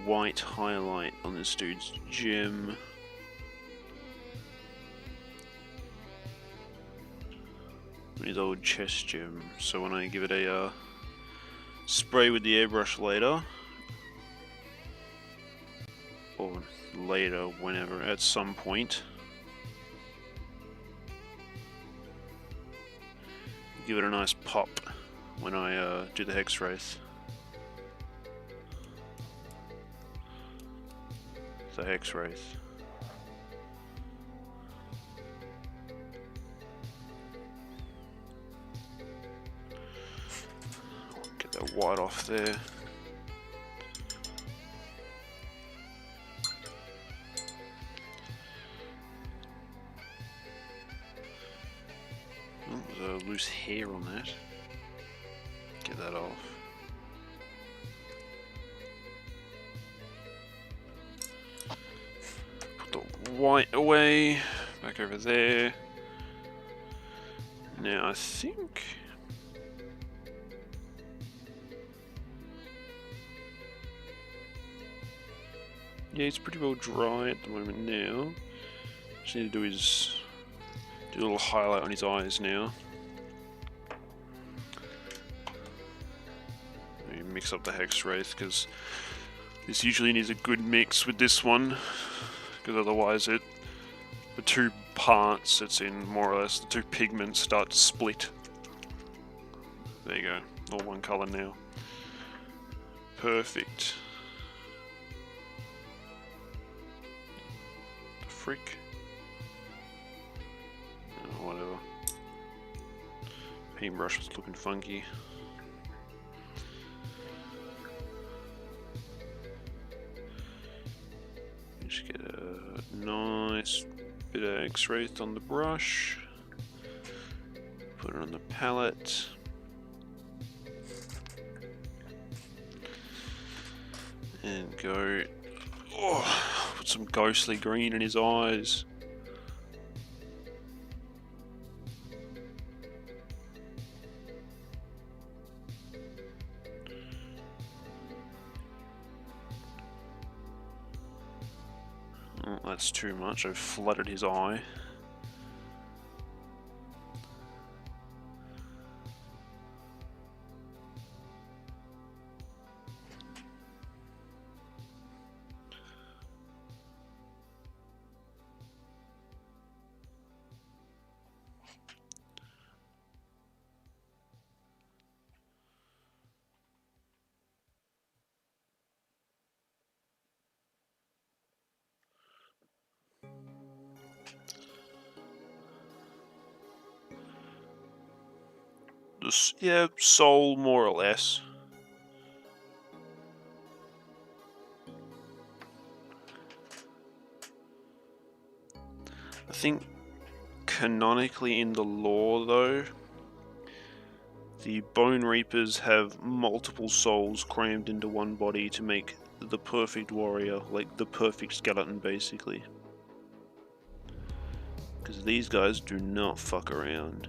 white highlight on this dude's gem. His old chest gem. So when I give it a spray with the airbrush later, or later, whenever, at some point, give it a nice pop when I do the hex wraith. The hex wraith. Get that white off there. Oh, there's a loose hair on that. Get that off. white away, back over there. Now I think... yeah, it's pretty well dry at the moment now. Just need to do his... do a little highlight on his eyes now. Maybe mix up the Hex Wraith, because this usually needs a good mix with this one, because otherwise the two parts it's in, more or less, the two pigments start to split. There you go, all one colour now. Perfect. The frick? Oh, whatever. Paintbrush was looking funky. Just get a nice bit of X-Wraith on the brush. Put it on the palette. And go, oh, put some ghostly green in his eyes. Oh, that's too much, I've flooded his eye. Yeah, soul more or less. I think canonically in the lore though, the Bone Reapers have multiple souls crammed into one body to make the perfect warrior, like the perfect skeleton basically. Because these guys do not fuck around.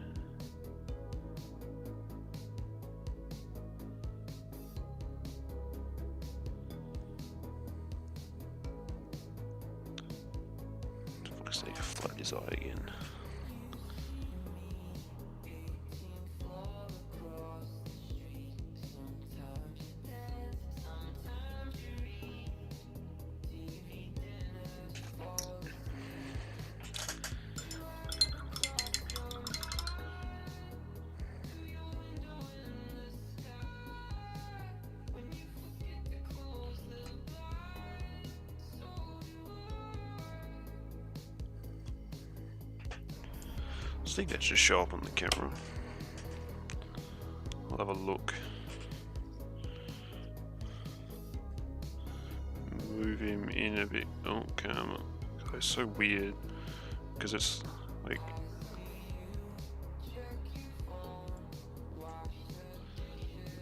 For fuck's sake, flood his eye again. I think that should show up on the camera. I'll have a look. Move him in a bit. Oh, camera. It's so weird because it's like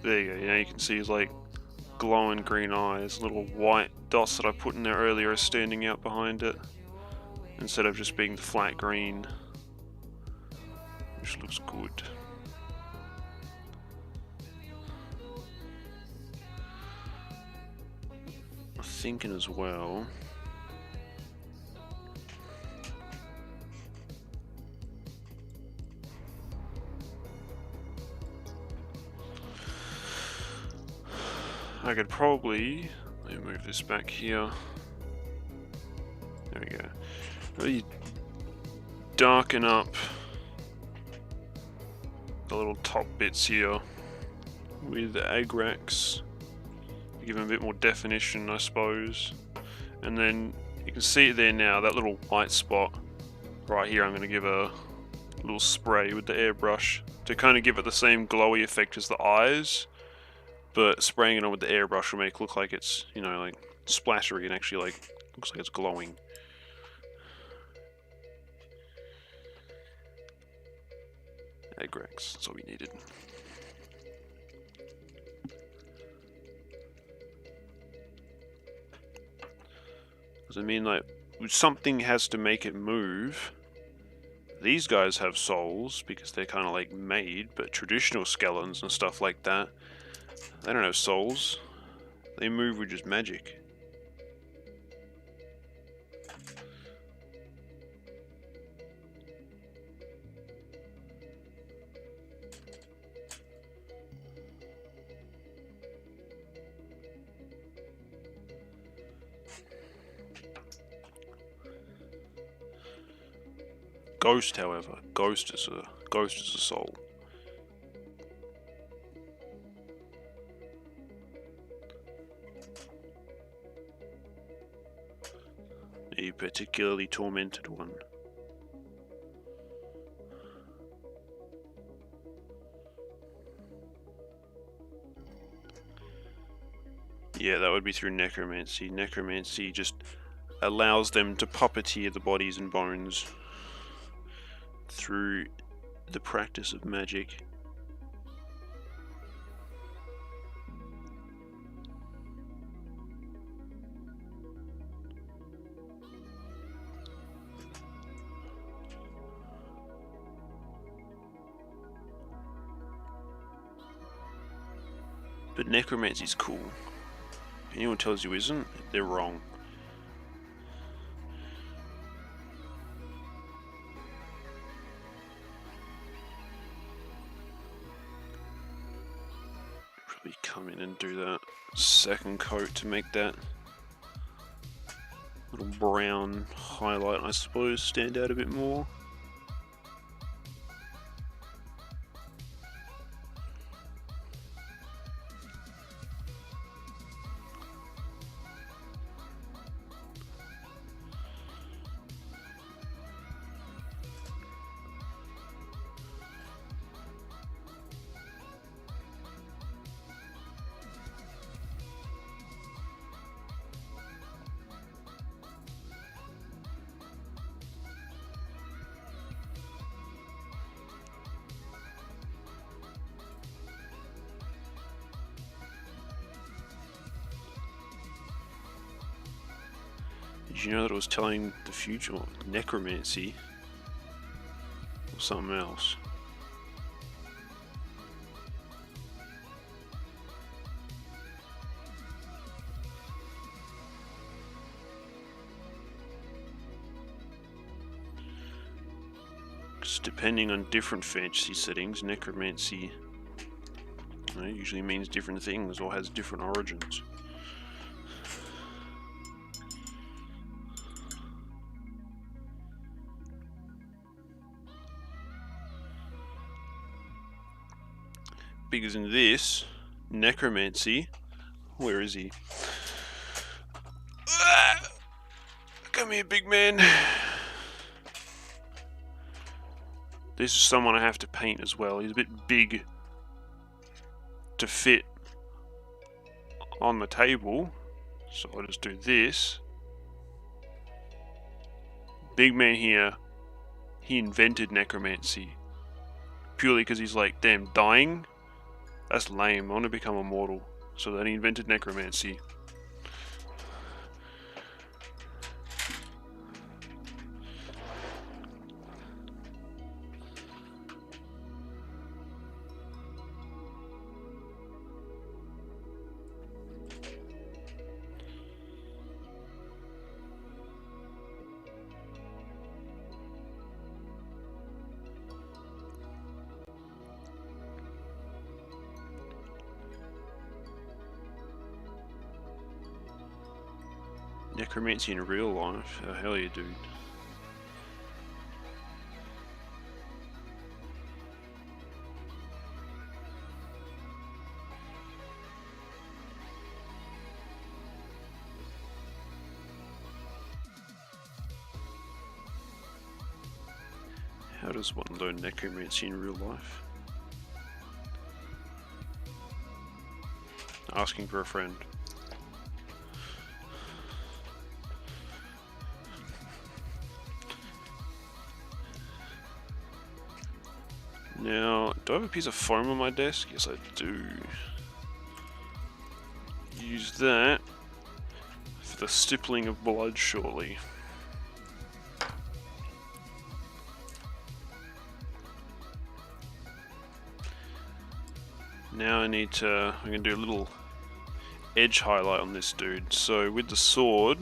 there you go. You can see his like glowing green eyes. Little white dots that I put in there earlier are standing out behind it instead of just being the flat green. Which looks good. I'm thinking as well. I could probably, let me move this back here. There we go. Really darken up the little top bits here with Agrax, give them a bit more definition, I suppose. And then you can see it there now, that little white spot right here. I'm going to give a little spray with the airbrush to kind of give it the same glowy effect as the eyes, but spraying it on with the airbrush will make it look like it's, you know, like splattery and actually like looks like it's glowing. Agrax, that's all we needed. Because I mean, like, something has to make it move. These guys have souls because they're kind of like made, but traditional skeletons and stuff like that, they don't have souls. They move with just magic. Ghost, however, ghost is a soul. A particularly tormented one. Yeah, that would be through necromancy. Necromancy just allows them to puppeteer the bodies and bones through the practice of magic. But necromancy's cool. If anyone tells you isn't, they're wrong. Probably come in and do that second coat to make that little brown highlight, I suppose, stand out a bit more. Did you know that it was telling the future? Necromancy? Or something else? Because depending on different fantasy settings, necromancy usually means different things or has different origins. Because in this, necromancy, where is he? Come here, big man. This is someone I have to paint as well. He's a bit big to fit on the table, so I'll just do this. Big man here, he invented necromancy. Purely because he's like, damn, dying? That's lame. I want to become immortal. So then he invented necromancy. Necromancy in real life? Oh, hell yeah, dude. How does one learn necromancy in real life? Asking for a friend. Now, do I have a piece of foam on my desk? Yes, I do. Use that for the stippling of blood shortly. Now I need to, I'm going to do a little edge highlight on this dude. So with the sword,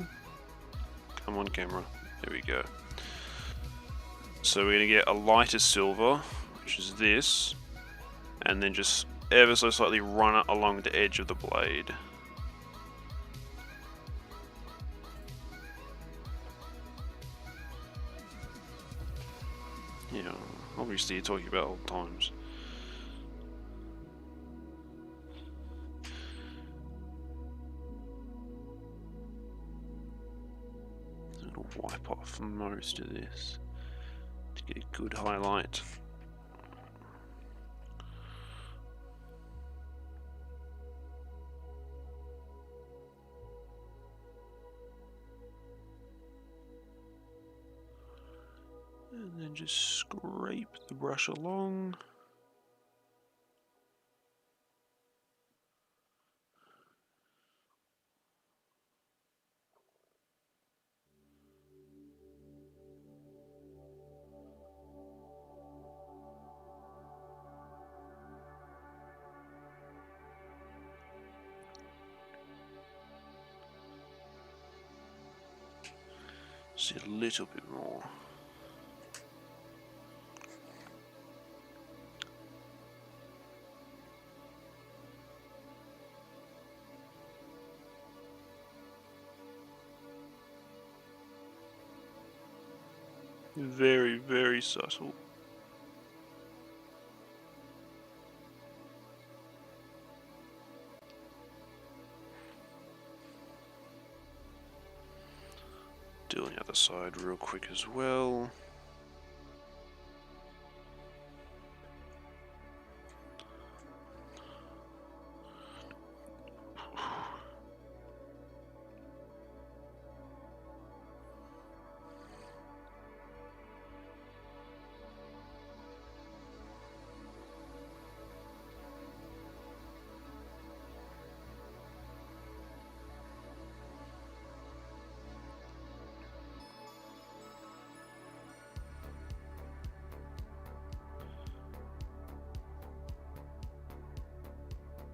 come on camera, there we go. So we're going to get a lighter silver, which is this, and then just ever so slightly run it along the edge of the blade. Yeah, obviously you're talking about old times. It'll wipe off most of this to get a good highlight. And then just scrape the brush along. See a little bit more. Very, very subtle. Do on the other side real quick as well.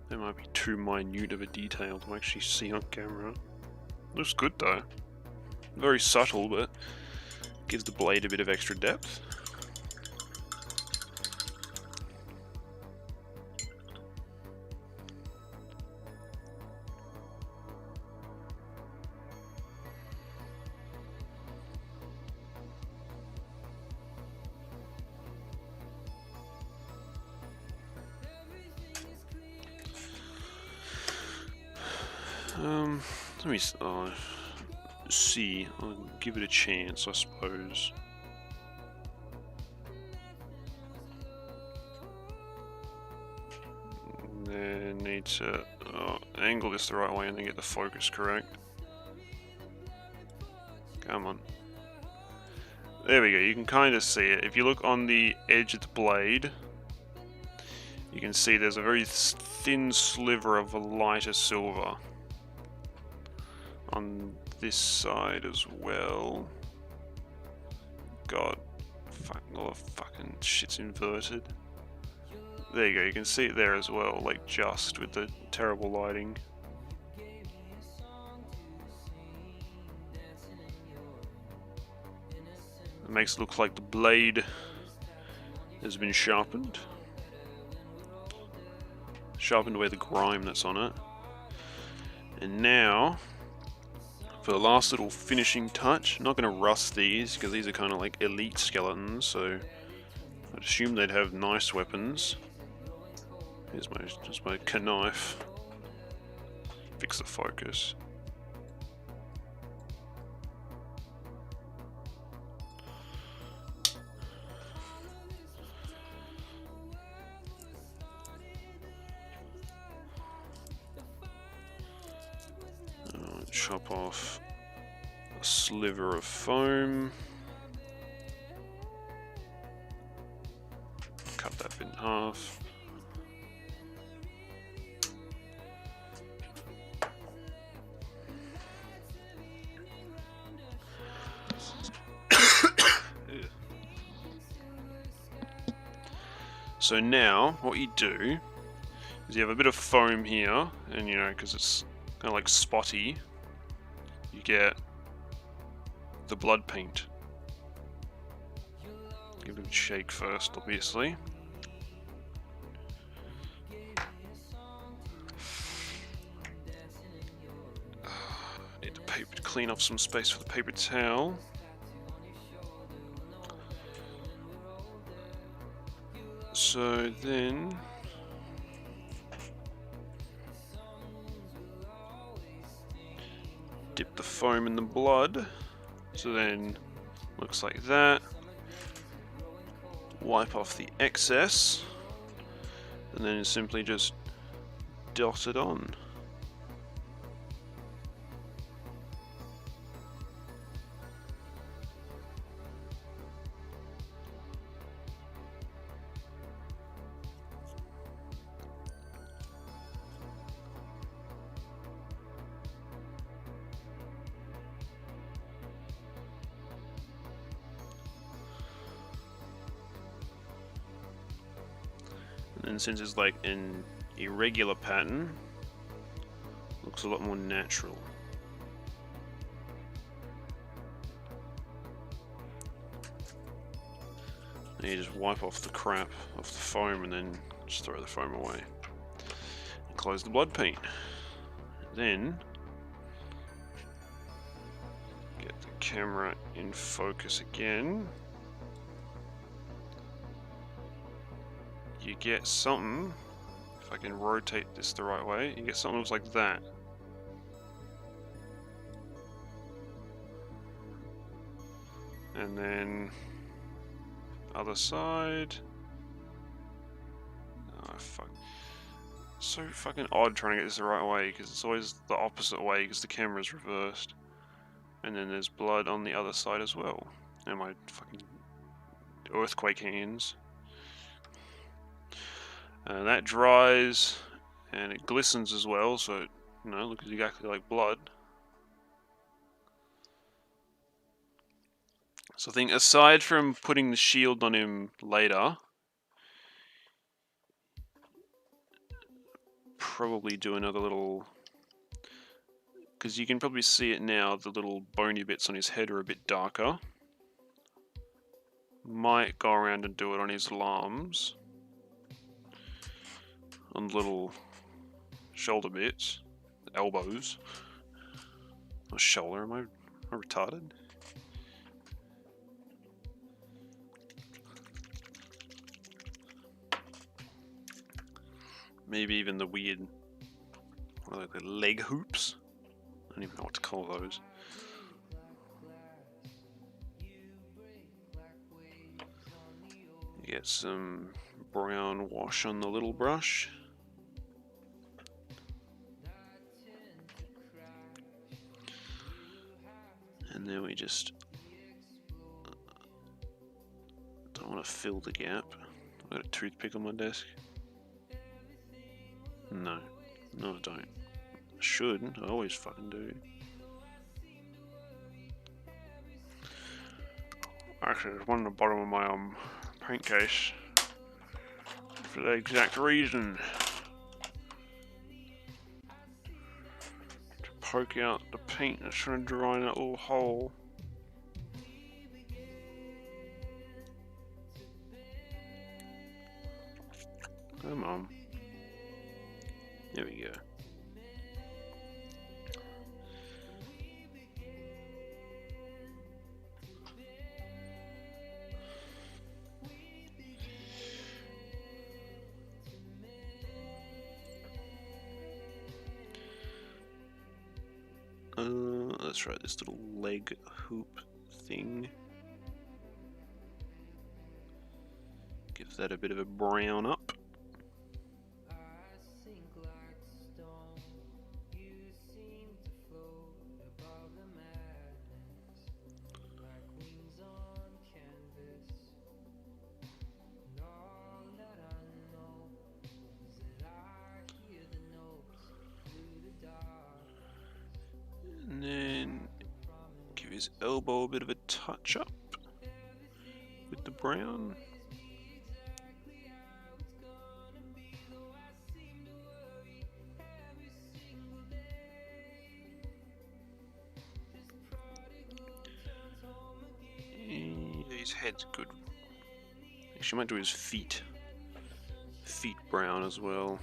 That might be too minute of a detail to actually see on camera. Looks good though. Very subtle, but gives the blade a bit of extra depth. Let me see. I'll give it a chance, I suppose. Then need to angle this the right way and then get the focus correct. Come on. There we go. You can kind of see it. If you look on the edge of the blade, you can see there's a very thin sliver of a lighter silver on this side as well. God, all the fucking shit's inverted. There you go, you can see it there as well, like just with the terrible lighting. It makes it look like the blade has been sharpened. Sharpened away the grime that's on it. And now, for the last little finishing touch, I'm not going to rust these because these are kind of like elite skeletons, so I'd assume they'd have nice weapons. Here's my knife. Fix the focus. Chop off a sliver of foam. Cut that bit in half. So now what you do Because you have a bit of foam here, and you know, because it's kind of like spotty, you get the blood paint. Give it a shake first, obviously. Need the paper to clean off some space for the paper towel. So then dip the foam in the blood. So then looks like that. Wipe off the excess, and then simply just dot it on. And since it's like an irregular pattern, looks a lot more natural. And you just wipe off the crap off the foam and then just throw the foam away. And close the blood paint. Then get the camera in focus again. You get something, if I can rotate this the right way, you get something that looks like that. And then other side. Oh fuck. So fucking odd trying to get this the right way, because it's always the opposite way because the camera's reversed. And then there's blood on the other side as well. And my fucking earthquake hands. That dries and it glistens as well, so it, you know, looks exactly like blood. So I think aside from putting the shield on him later, probably do another little, because you can probably see it now, the little bony bits on his head are a bit darker. Might go around and do it on his arms. On the little shoulder bits, elbows, or shoulder. Am I retarded? Maybe even the weird, what are they, the leg hoops? I don't even know what to call those. Get some brown wash on the little brush. And then we just don't want to fill the gap. I've got a toothpick on my desk. No, I don't. I should, I always fucking do. Actually, there's one at the bottom of my paint case for that exact reason. To poke out the paint that's trying to dry in that little hole. Come on. There we go. Let's try this little leg hoop thing. Give that a bit of a brown up. And then give his elbow a bit of a touch up with the brown. his head's good. Actually, I might do his feet. Feet brown as well.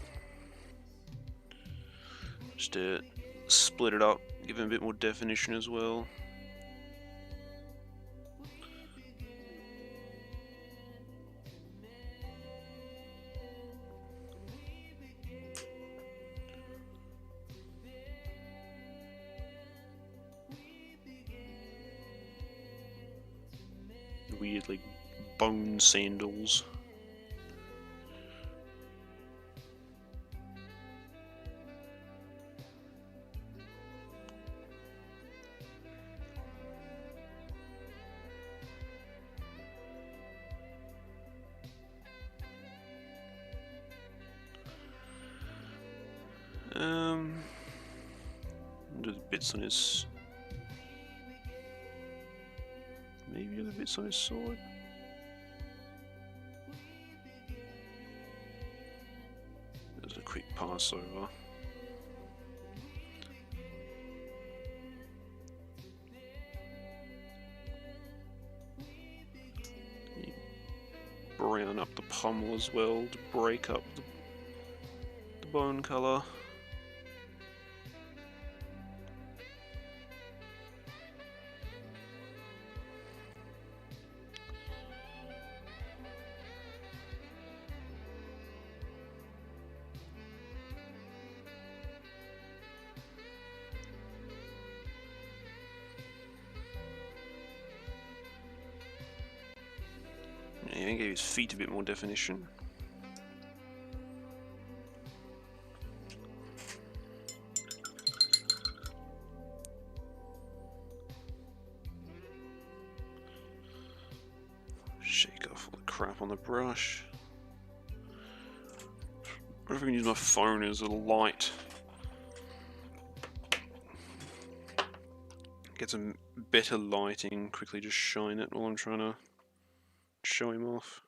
Just to split it up, give him a bit more definition as well. Weird, like, bone sandals. Do the bits on his... Maybe the bits on his sword? There's a quick pass over. You brown up the pommel as well to break up the bone colour. Yeah, gave his feet a bit more definition. Shake off all the crap on the brush. What if I can use my phone as a light? Get some better lighting, quickly just shine it while I'm trying to show him off.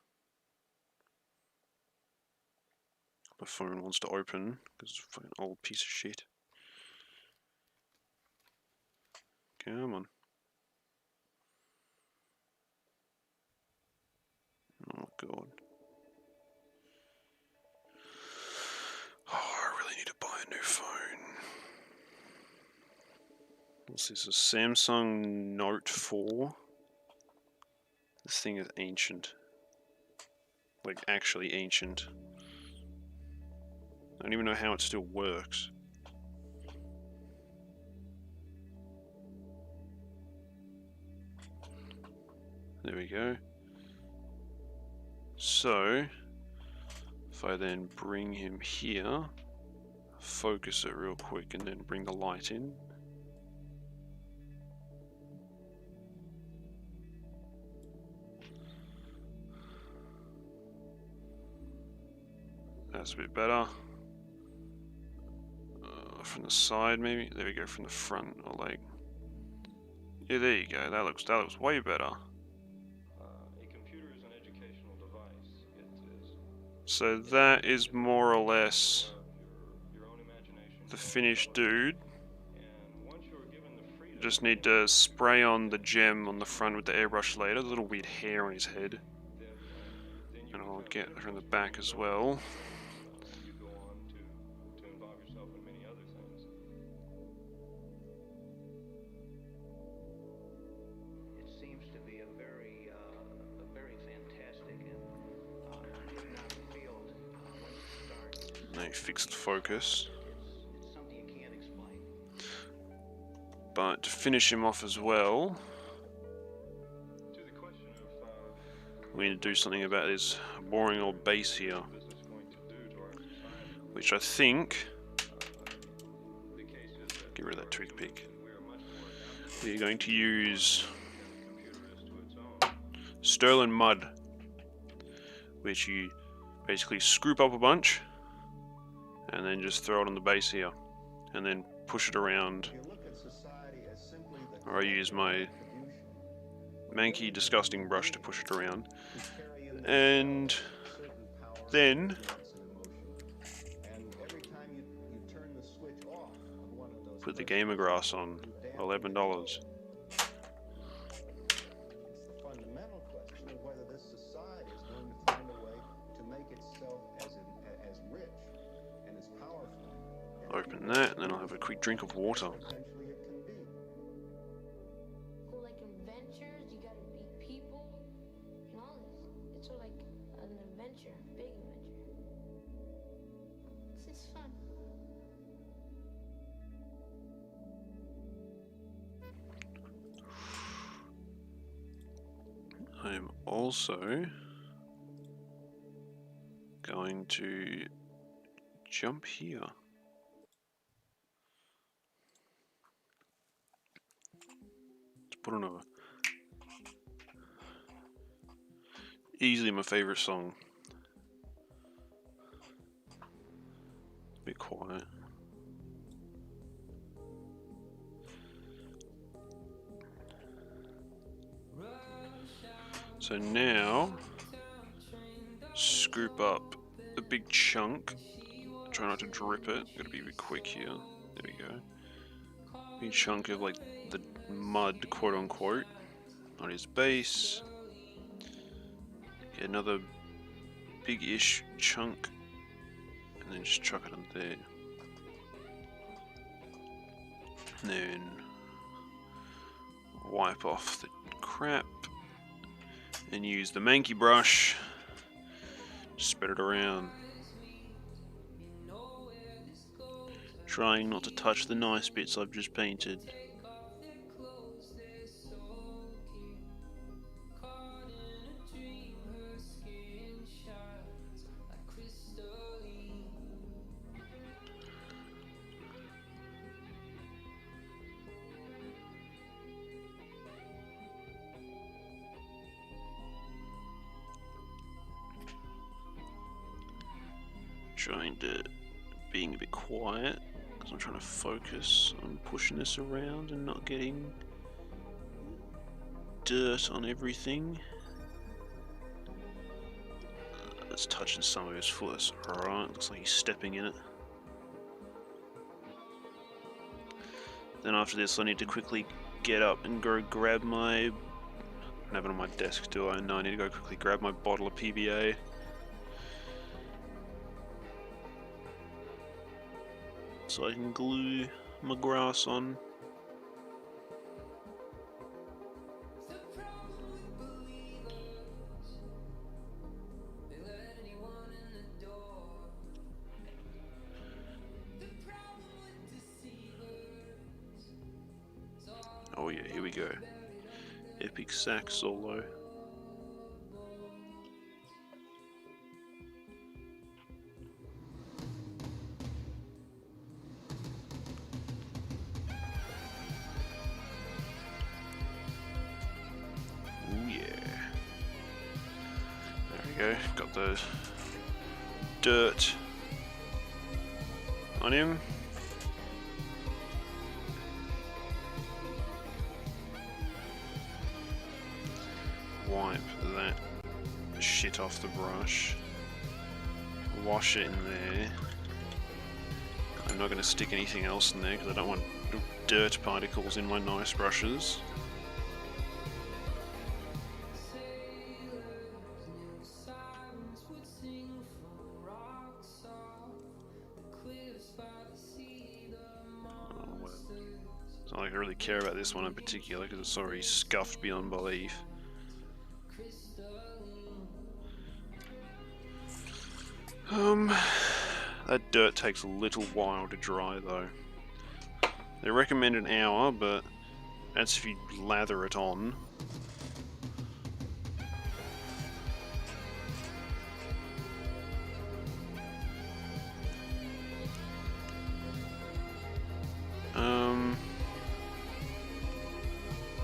My phone wants to open because it's a fucking old piece of shit. Come on. Oh my god. Oh, I really need to buy a new phone. What's this? A Samsung Note 4? This thing is ancient. Like, actually ancient. I don't even know how it still works. There we go. So, if I then bring him here, focus it real quick and then bring the light in. That's a bit better. From the side, maybe. There we go. From the front, or like, yeah, there you go. That looks way better. A computer is an educational device. It is. So that is more or less Your own imagination. the finished dude. And once you're given the freedom, Just need to spray on the gem on the front with the airbrush later. There's a little weird hair on his head, then you and I'll become get a from the back as well. You go on to involve yourself in many other things. It seems to be a very fantastic and not a field. Once you start, Now you fix the focus. it's something you can't explain. But to finish him off as well, To the question of we need to do something about this boring old base here, what is this going to do to our society? which I think, The case is that get rid of that toothpick, we are much more adaptable we're going to use than the computer is to its own. Sterling mud, which you basically scoop up a bunch and then just throw it on the base here and then push it around, or I use my manky disgusting brush to push it around, and then put the gamer grass on, $11. And that, and then I'll have a quick drink of water. Essentially, it can be. Cool, like adventures, you gotta meet people, and all this. It's sort of like an adventure, big adventure. It's fun. I am also going to jump here. Let's put on easily my favorite song. A bit quiet. So now, scoop up a big chunk. Try not to drip it. Gotta be a bit quick here. There we go. Big chunk of like the mud, quote unquote, on his base. Get another big-ish chunk, and then just chuck it on there. And then wipe off the crap. And use the manky brush, spread it around. Trying not to touch the nice bits I've just painted. Being a bit quiet because I'm trying to focus on pushing this around and not getting dirt on everything. That's touching some of his foot. Alright, looks like he's stepping in it. Then after this I need to quickly get up and go grab my... I don't have it on my desk, do I? No, I need to go quickly grab my bottle of PBA. So I can glue my grass on. Oh yeah, here we go. Epic sax solo. Got the dirt on him. Wipe that shit off the brush. Wash it in there. I'm not going to stick anything else in there because I don't want dirt particles in my nice brushes. It's not like I really care about this one in particular because it's already scuffed beyond belief. That dirt takes a little while to dry though. They recommend an hour, but that's if you lather it on.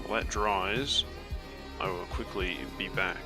While that dries, I will quickly be back.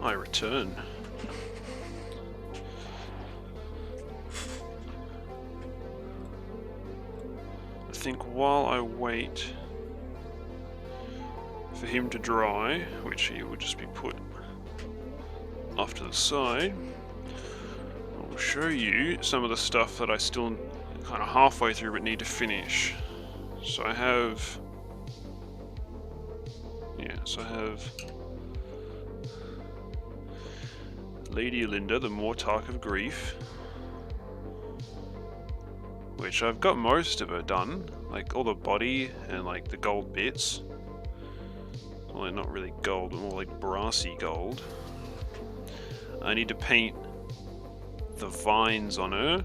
I return. I think while I wait for him to dry, which he will just be put off to the side, I'll show you some of the stuff that I still kind of halfway through but need to finish. So I have, I have Lady Linda, the Mortek of Grief, which I've got most of it done, like all the body and like the gold bits. Well, not really gold, but more like brassy gold. I need to paint the vines on her,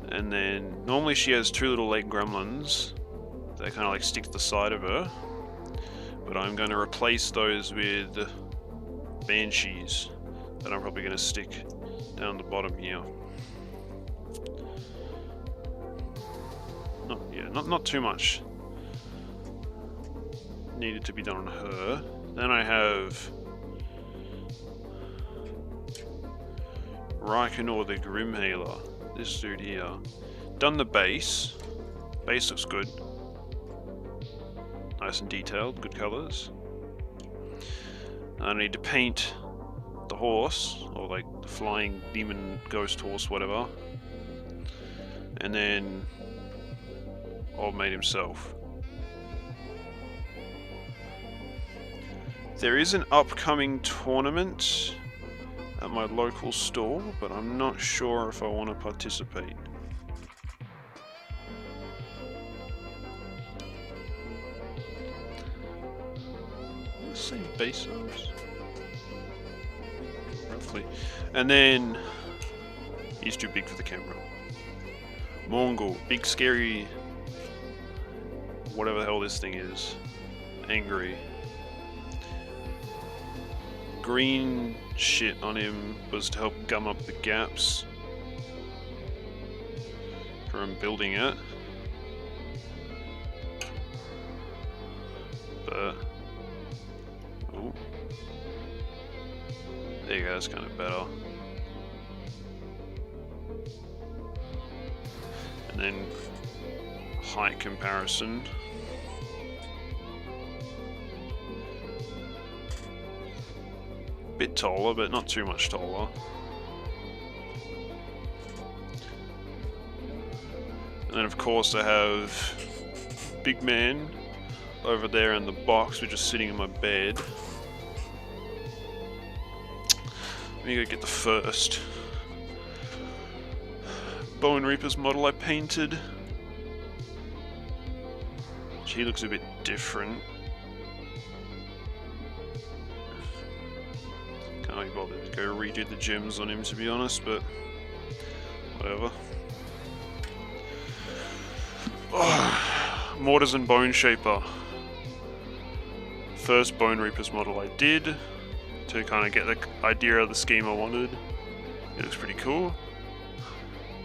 and then normally she has two little leg gremlins that kind of like stick to the side of her, but I'm going to replace those with banshees that I'm probably going to stick down the bottom here. Not too much needed to be done on her. Then I have Rykenor the Grimhealer, this dude here. Done the base. Base looks good. Nice and detailed, good colours. I need to paint the horse, or like the flying demon ghost horse, whatever. And then Old Mate himself. There is an upcoming tournament at my local store, but I'm not sure if I want to participate. The same base size, roughly. And then he's too big for the camera. Mongol, big scary, whatever the hell this thing is, angry. Green shit on him was to help gum up the gaps from building it, but oh, there you go, that's kind of better. And then height comparison. Bit taller, but not too much taller. And then of course I have Big Man over there in the box, which is sitting in my bed. Let me go get the first Bone Reaper's model I painted. He looks a bit different. Can't be bothered to go redo the gems on him, to be honest, but whatever. Oh, Mortars and Bone Shaper. First Bone Reaper's model I did to kind of get the idea of the scheme I wanted. It looks pretty cool.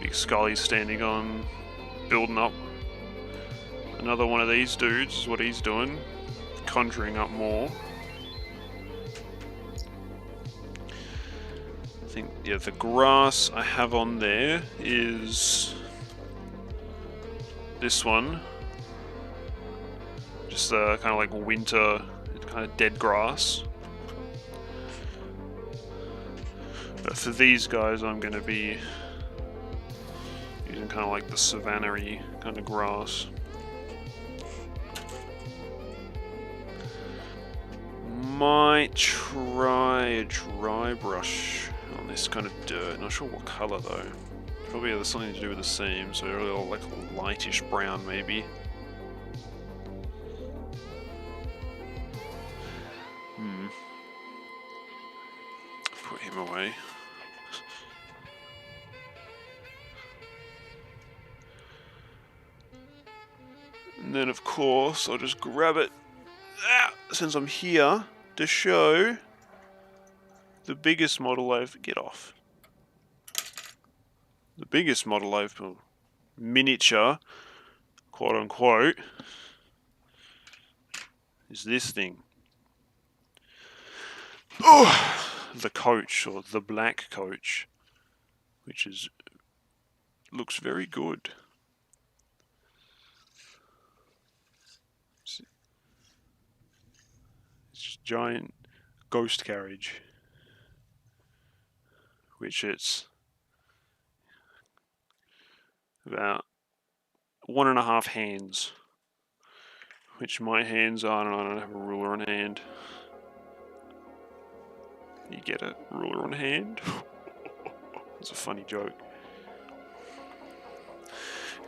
Big skull he's standing on, building up. Another one of these dudes is what he's doing, conjuring up more. I think, yeah, the grass I have on there is this one. Just kind of like winter, kind of dead grass. But for these guys, I'm going to be using kind of like the savanna-y kind of grass. Might try a dry brush on this kind of dirt. Not sure what colour though. Probably has something to do with the seam, so a little like a lightish brown maybe. Put him away. And then of course I'll just grab it since I'm here to show the biggest model I've get off. The biggest model I've built, miniature, quote unquote, is this thing. Oh, the coach, or the black coach, which looks very good. It's just a giant ghost carriage, which it's about 1.5 hands, which my hands are, and I don't have a ruler on hand. You get a ruler on hand? That's a funny joke.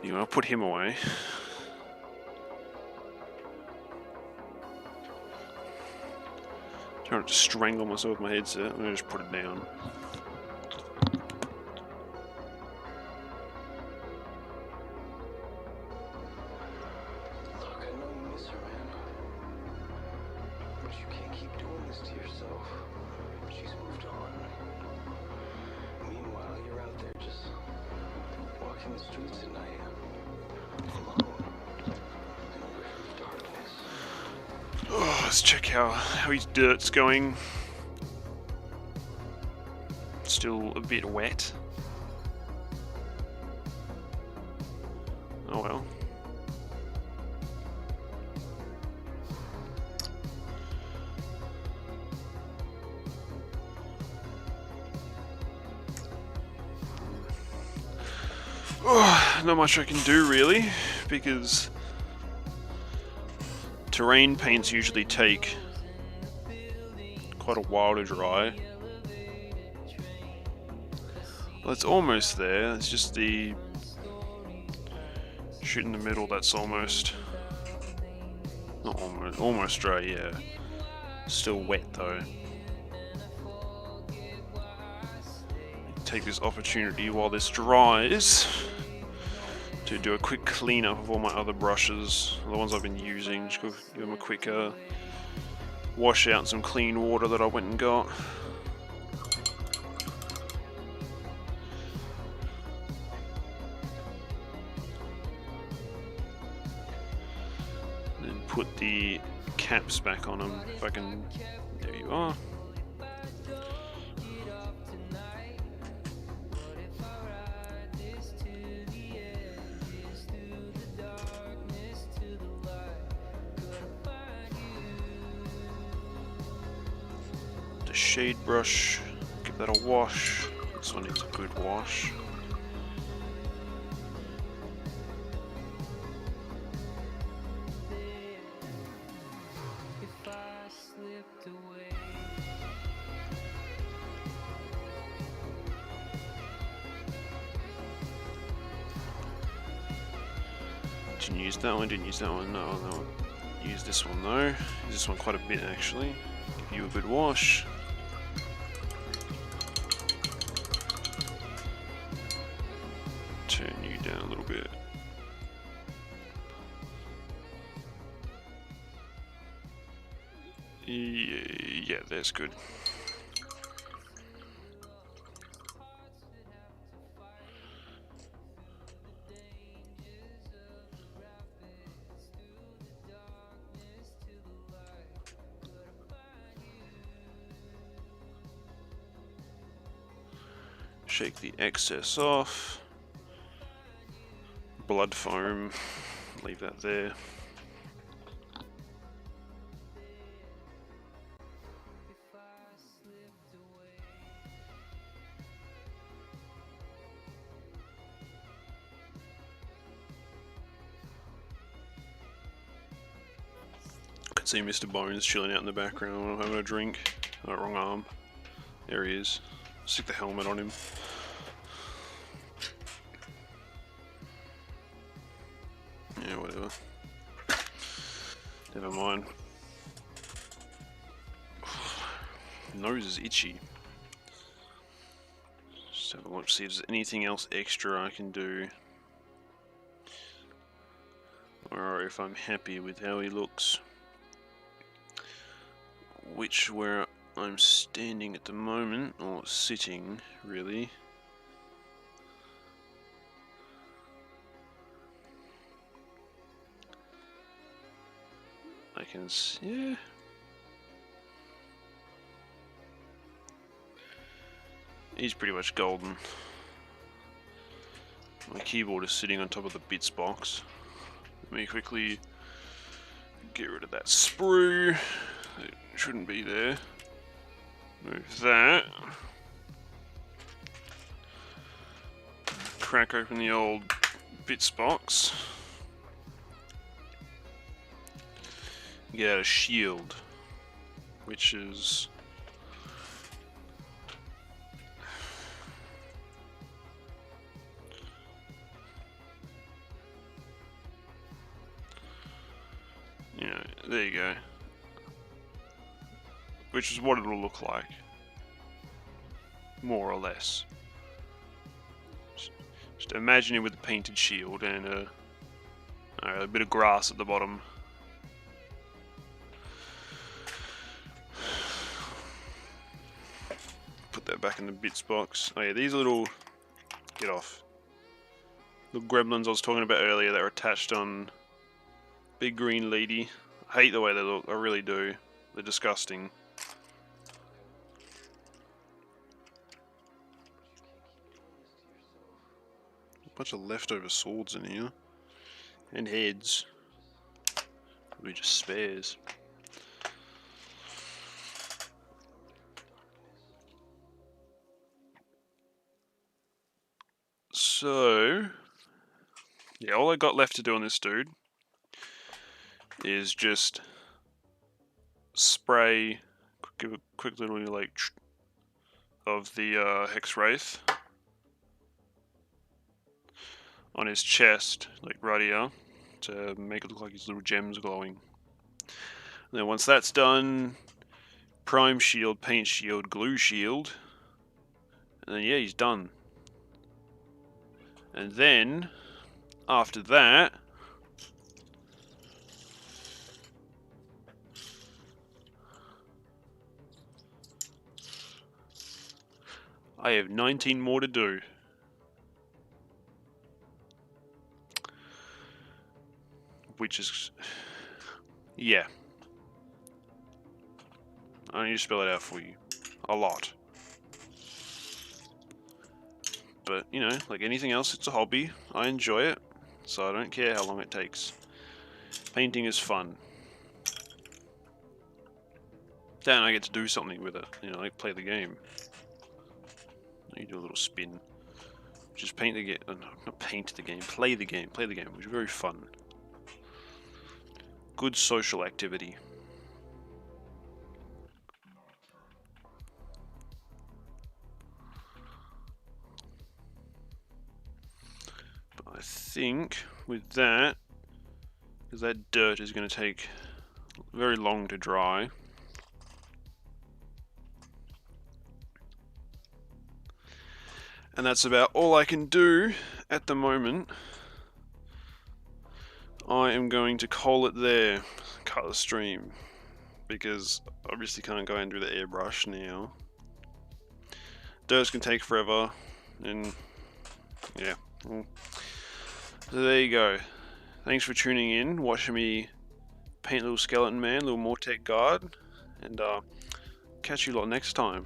Anyway, I'll put him away. Trying to strangle myself with my headset. I'm gonna just put it down. Look, I know you miss her, man. But you can't keep doing this to yourself. She's moved on. Meanwhile, you're out there just walking the streets at night, alone, in a river of darkness. Oh, let's check how his dirt's going. Still a bit wet. Oh well. Oh, not much I can do really, because terrain paints usually take quite a while to dry. Well, it's almost there. It's just the shoot in the middle that's almost, not almost dry. Yeah, still wet though. Take this opportunity while this dries to do a quick cleanup of all my other brushes, the ones I've been using. Just go give them a quick wash out in some clean water that I went and got. And then put the caps back on them if I can. There you are. Shade brush, give that a wash. This one needs a good wash. Didn't use that one, didn't use that one, no. Use this one though. Use this one quite a bit actually. Give you a good wash. Turn you down a little bit. Yeah, that's good. Shake the excess off. Blood foam, leave that there. I can see Mr. Bones chilling out in the background while I'm having a drink. Oh, wrong arm. There he is. Stick the helmet on him. Yeah, whatever. Never mind. Nose is itchy. Just have a look, see if there's anything else extra I can do. Or if I'm happy with how he looks. Where I'm standing at the moment, or sitting, really. I can see, yeah. He's pretty much golden. My keyboard is sitting on top of the bits box. Let me quickly get rid of that sprue. It shouldn't be there. Move that. Crack open the old bits box. Get out a shield, which is there you go. Which is what it'll look like, more or less. Just imagine it with a painted shield and a bit of grass at the bottom. Put that back in the bits box. Oh yeah, these little... Get off. Little gremlins I was talking about earlier that are attached on Big Green Lady. I hate the way they look, I really do. They're disgusting. Bunch of leftover swords in here. And heads. Probably just spares. So... yeah, all I got left to do on this dude is just spray, give a quick little like of the Hex Wraith on his chest, like right here, to make it look like his little gems glowing. And then once that's done, prime shield, paint shield, glue shield, and then yeah, he's done. And then after that, I have 19 more to do. Which is... yeah. I need to spell it out for you. A lot. But, you know, like anything else, it's a hobby. I enjoy it, so I don't care how long it takes. Painting is fun. Then I get to do something with it, you know, like play the game. You do a little spin. Just paint the game. No, not paint the game. Play the game. Play the game, which is very fun. Good social activity. But I think with that, because that dirt is going to take very long to dry. And that's about all I can do at the moment. I am going to call it there, cut the stream, because obviously can't go and do the airbrush now. Dirts can take forever, and yeah. Well, so there you go. Thanks for tuning in, watching me paint little skeleton man, little mortek guard, and catch you lot next time.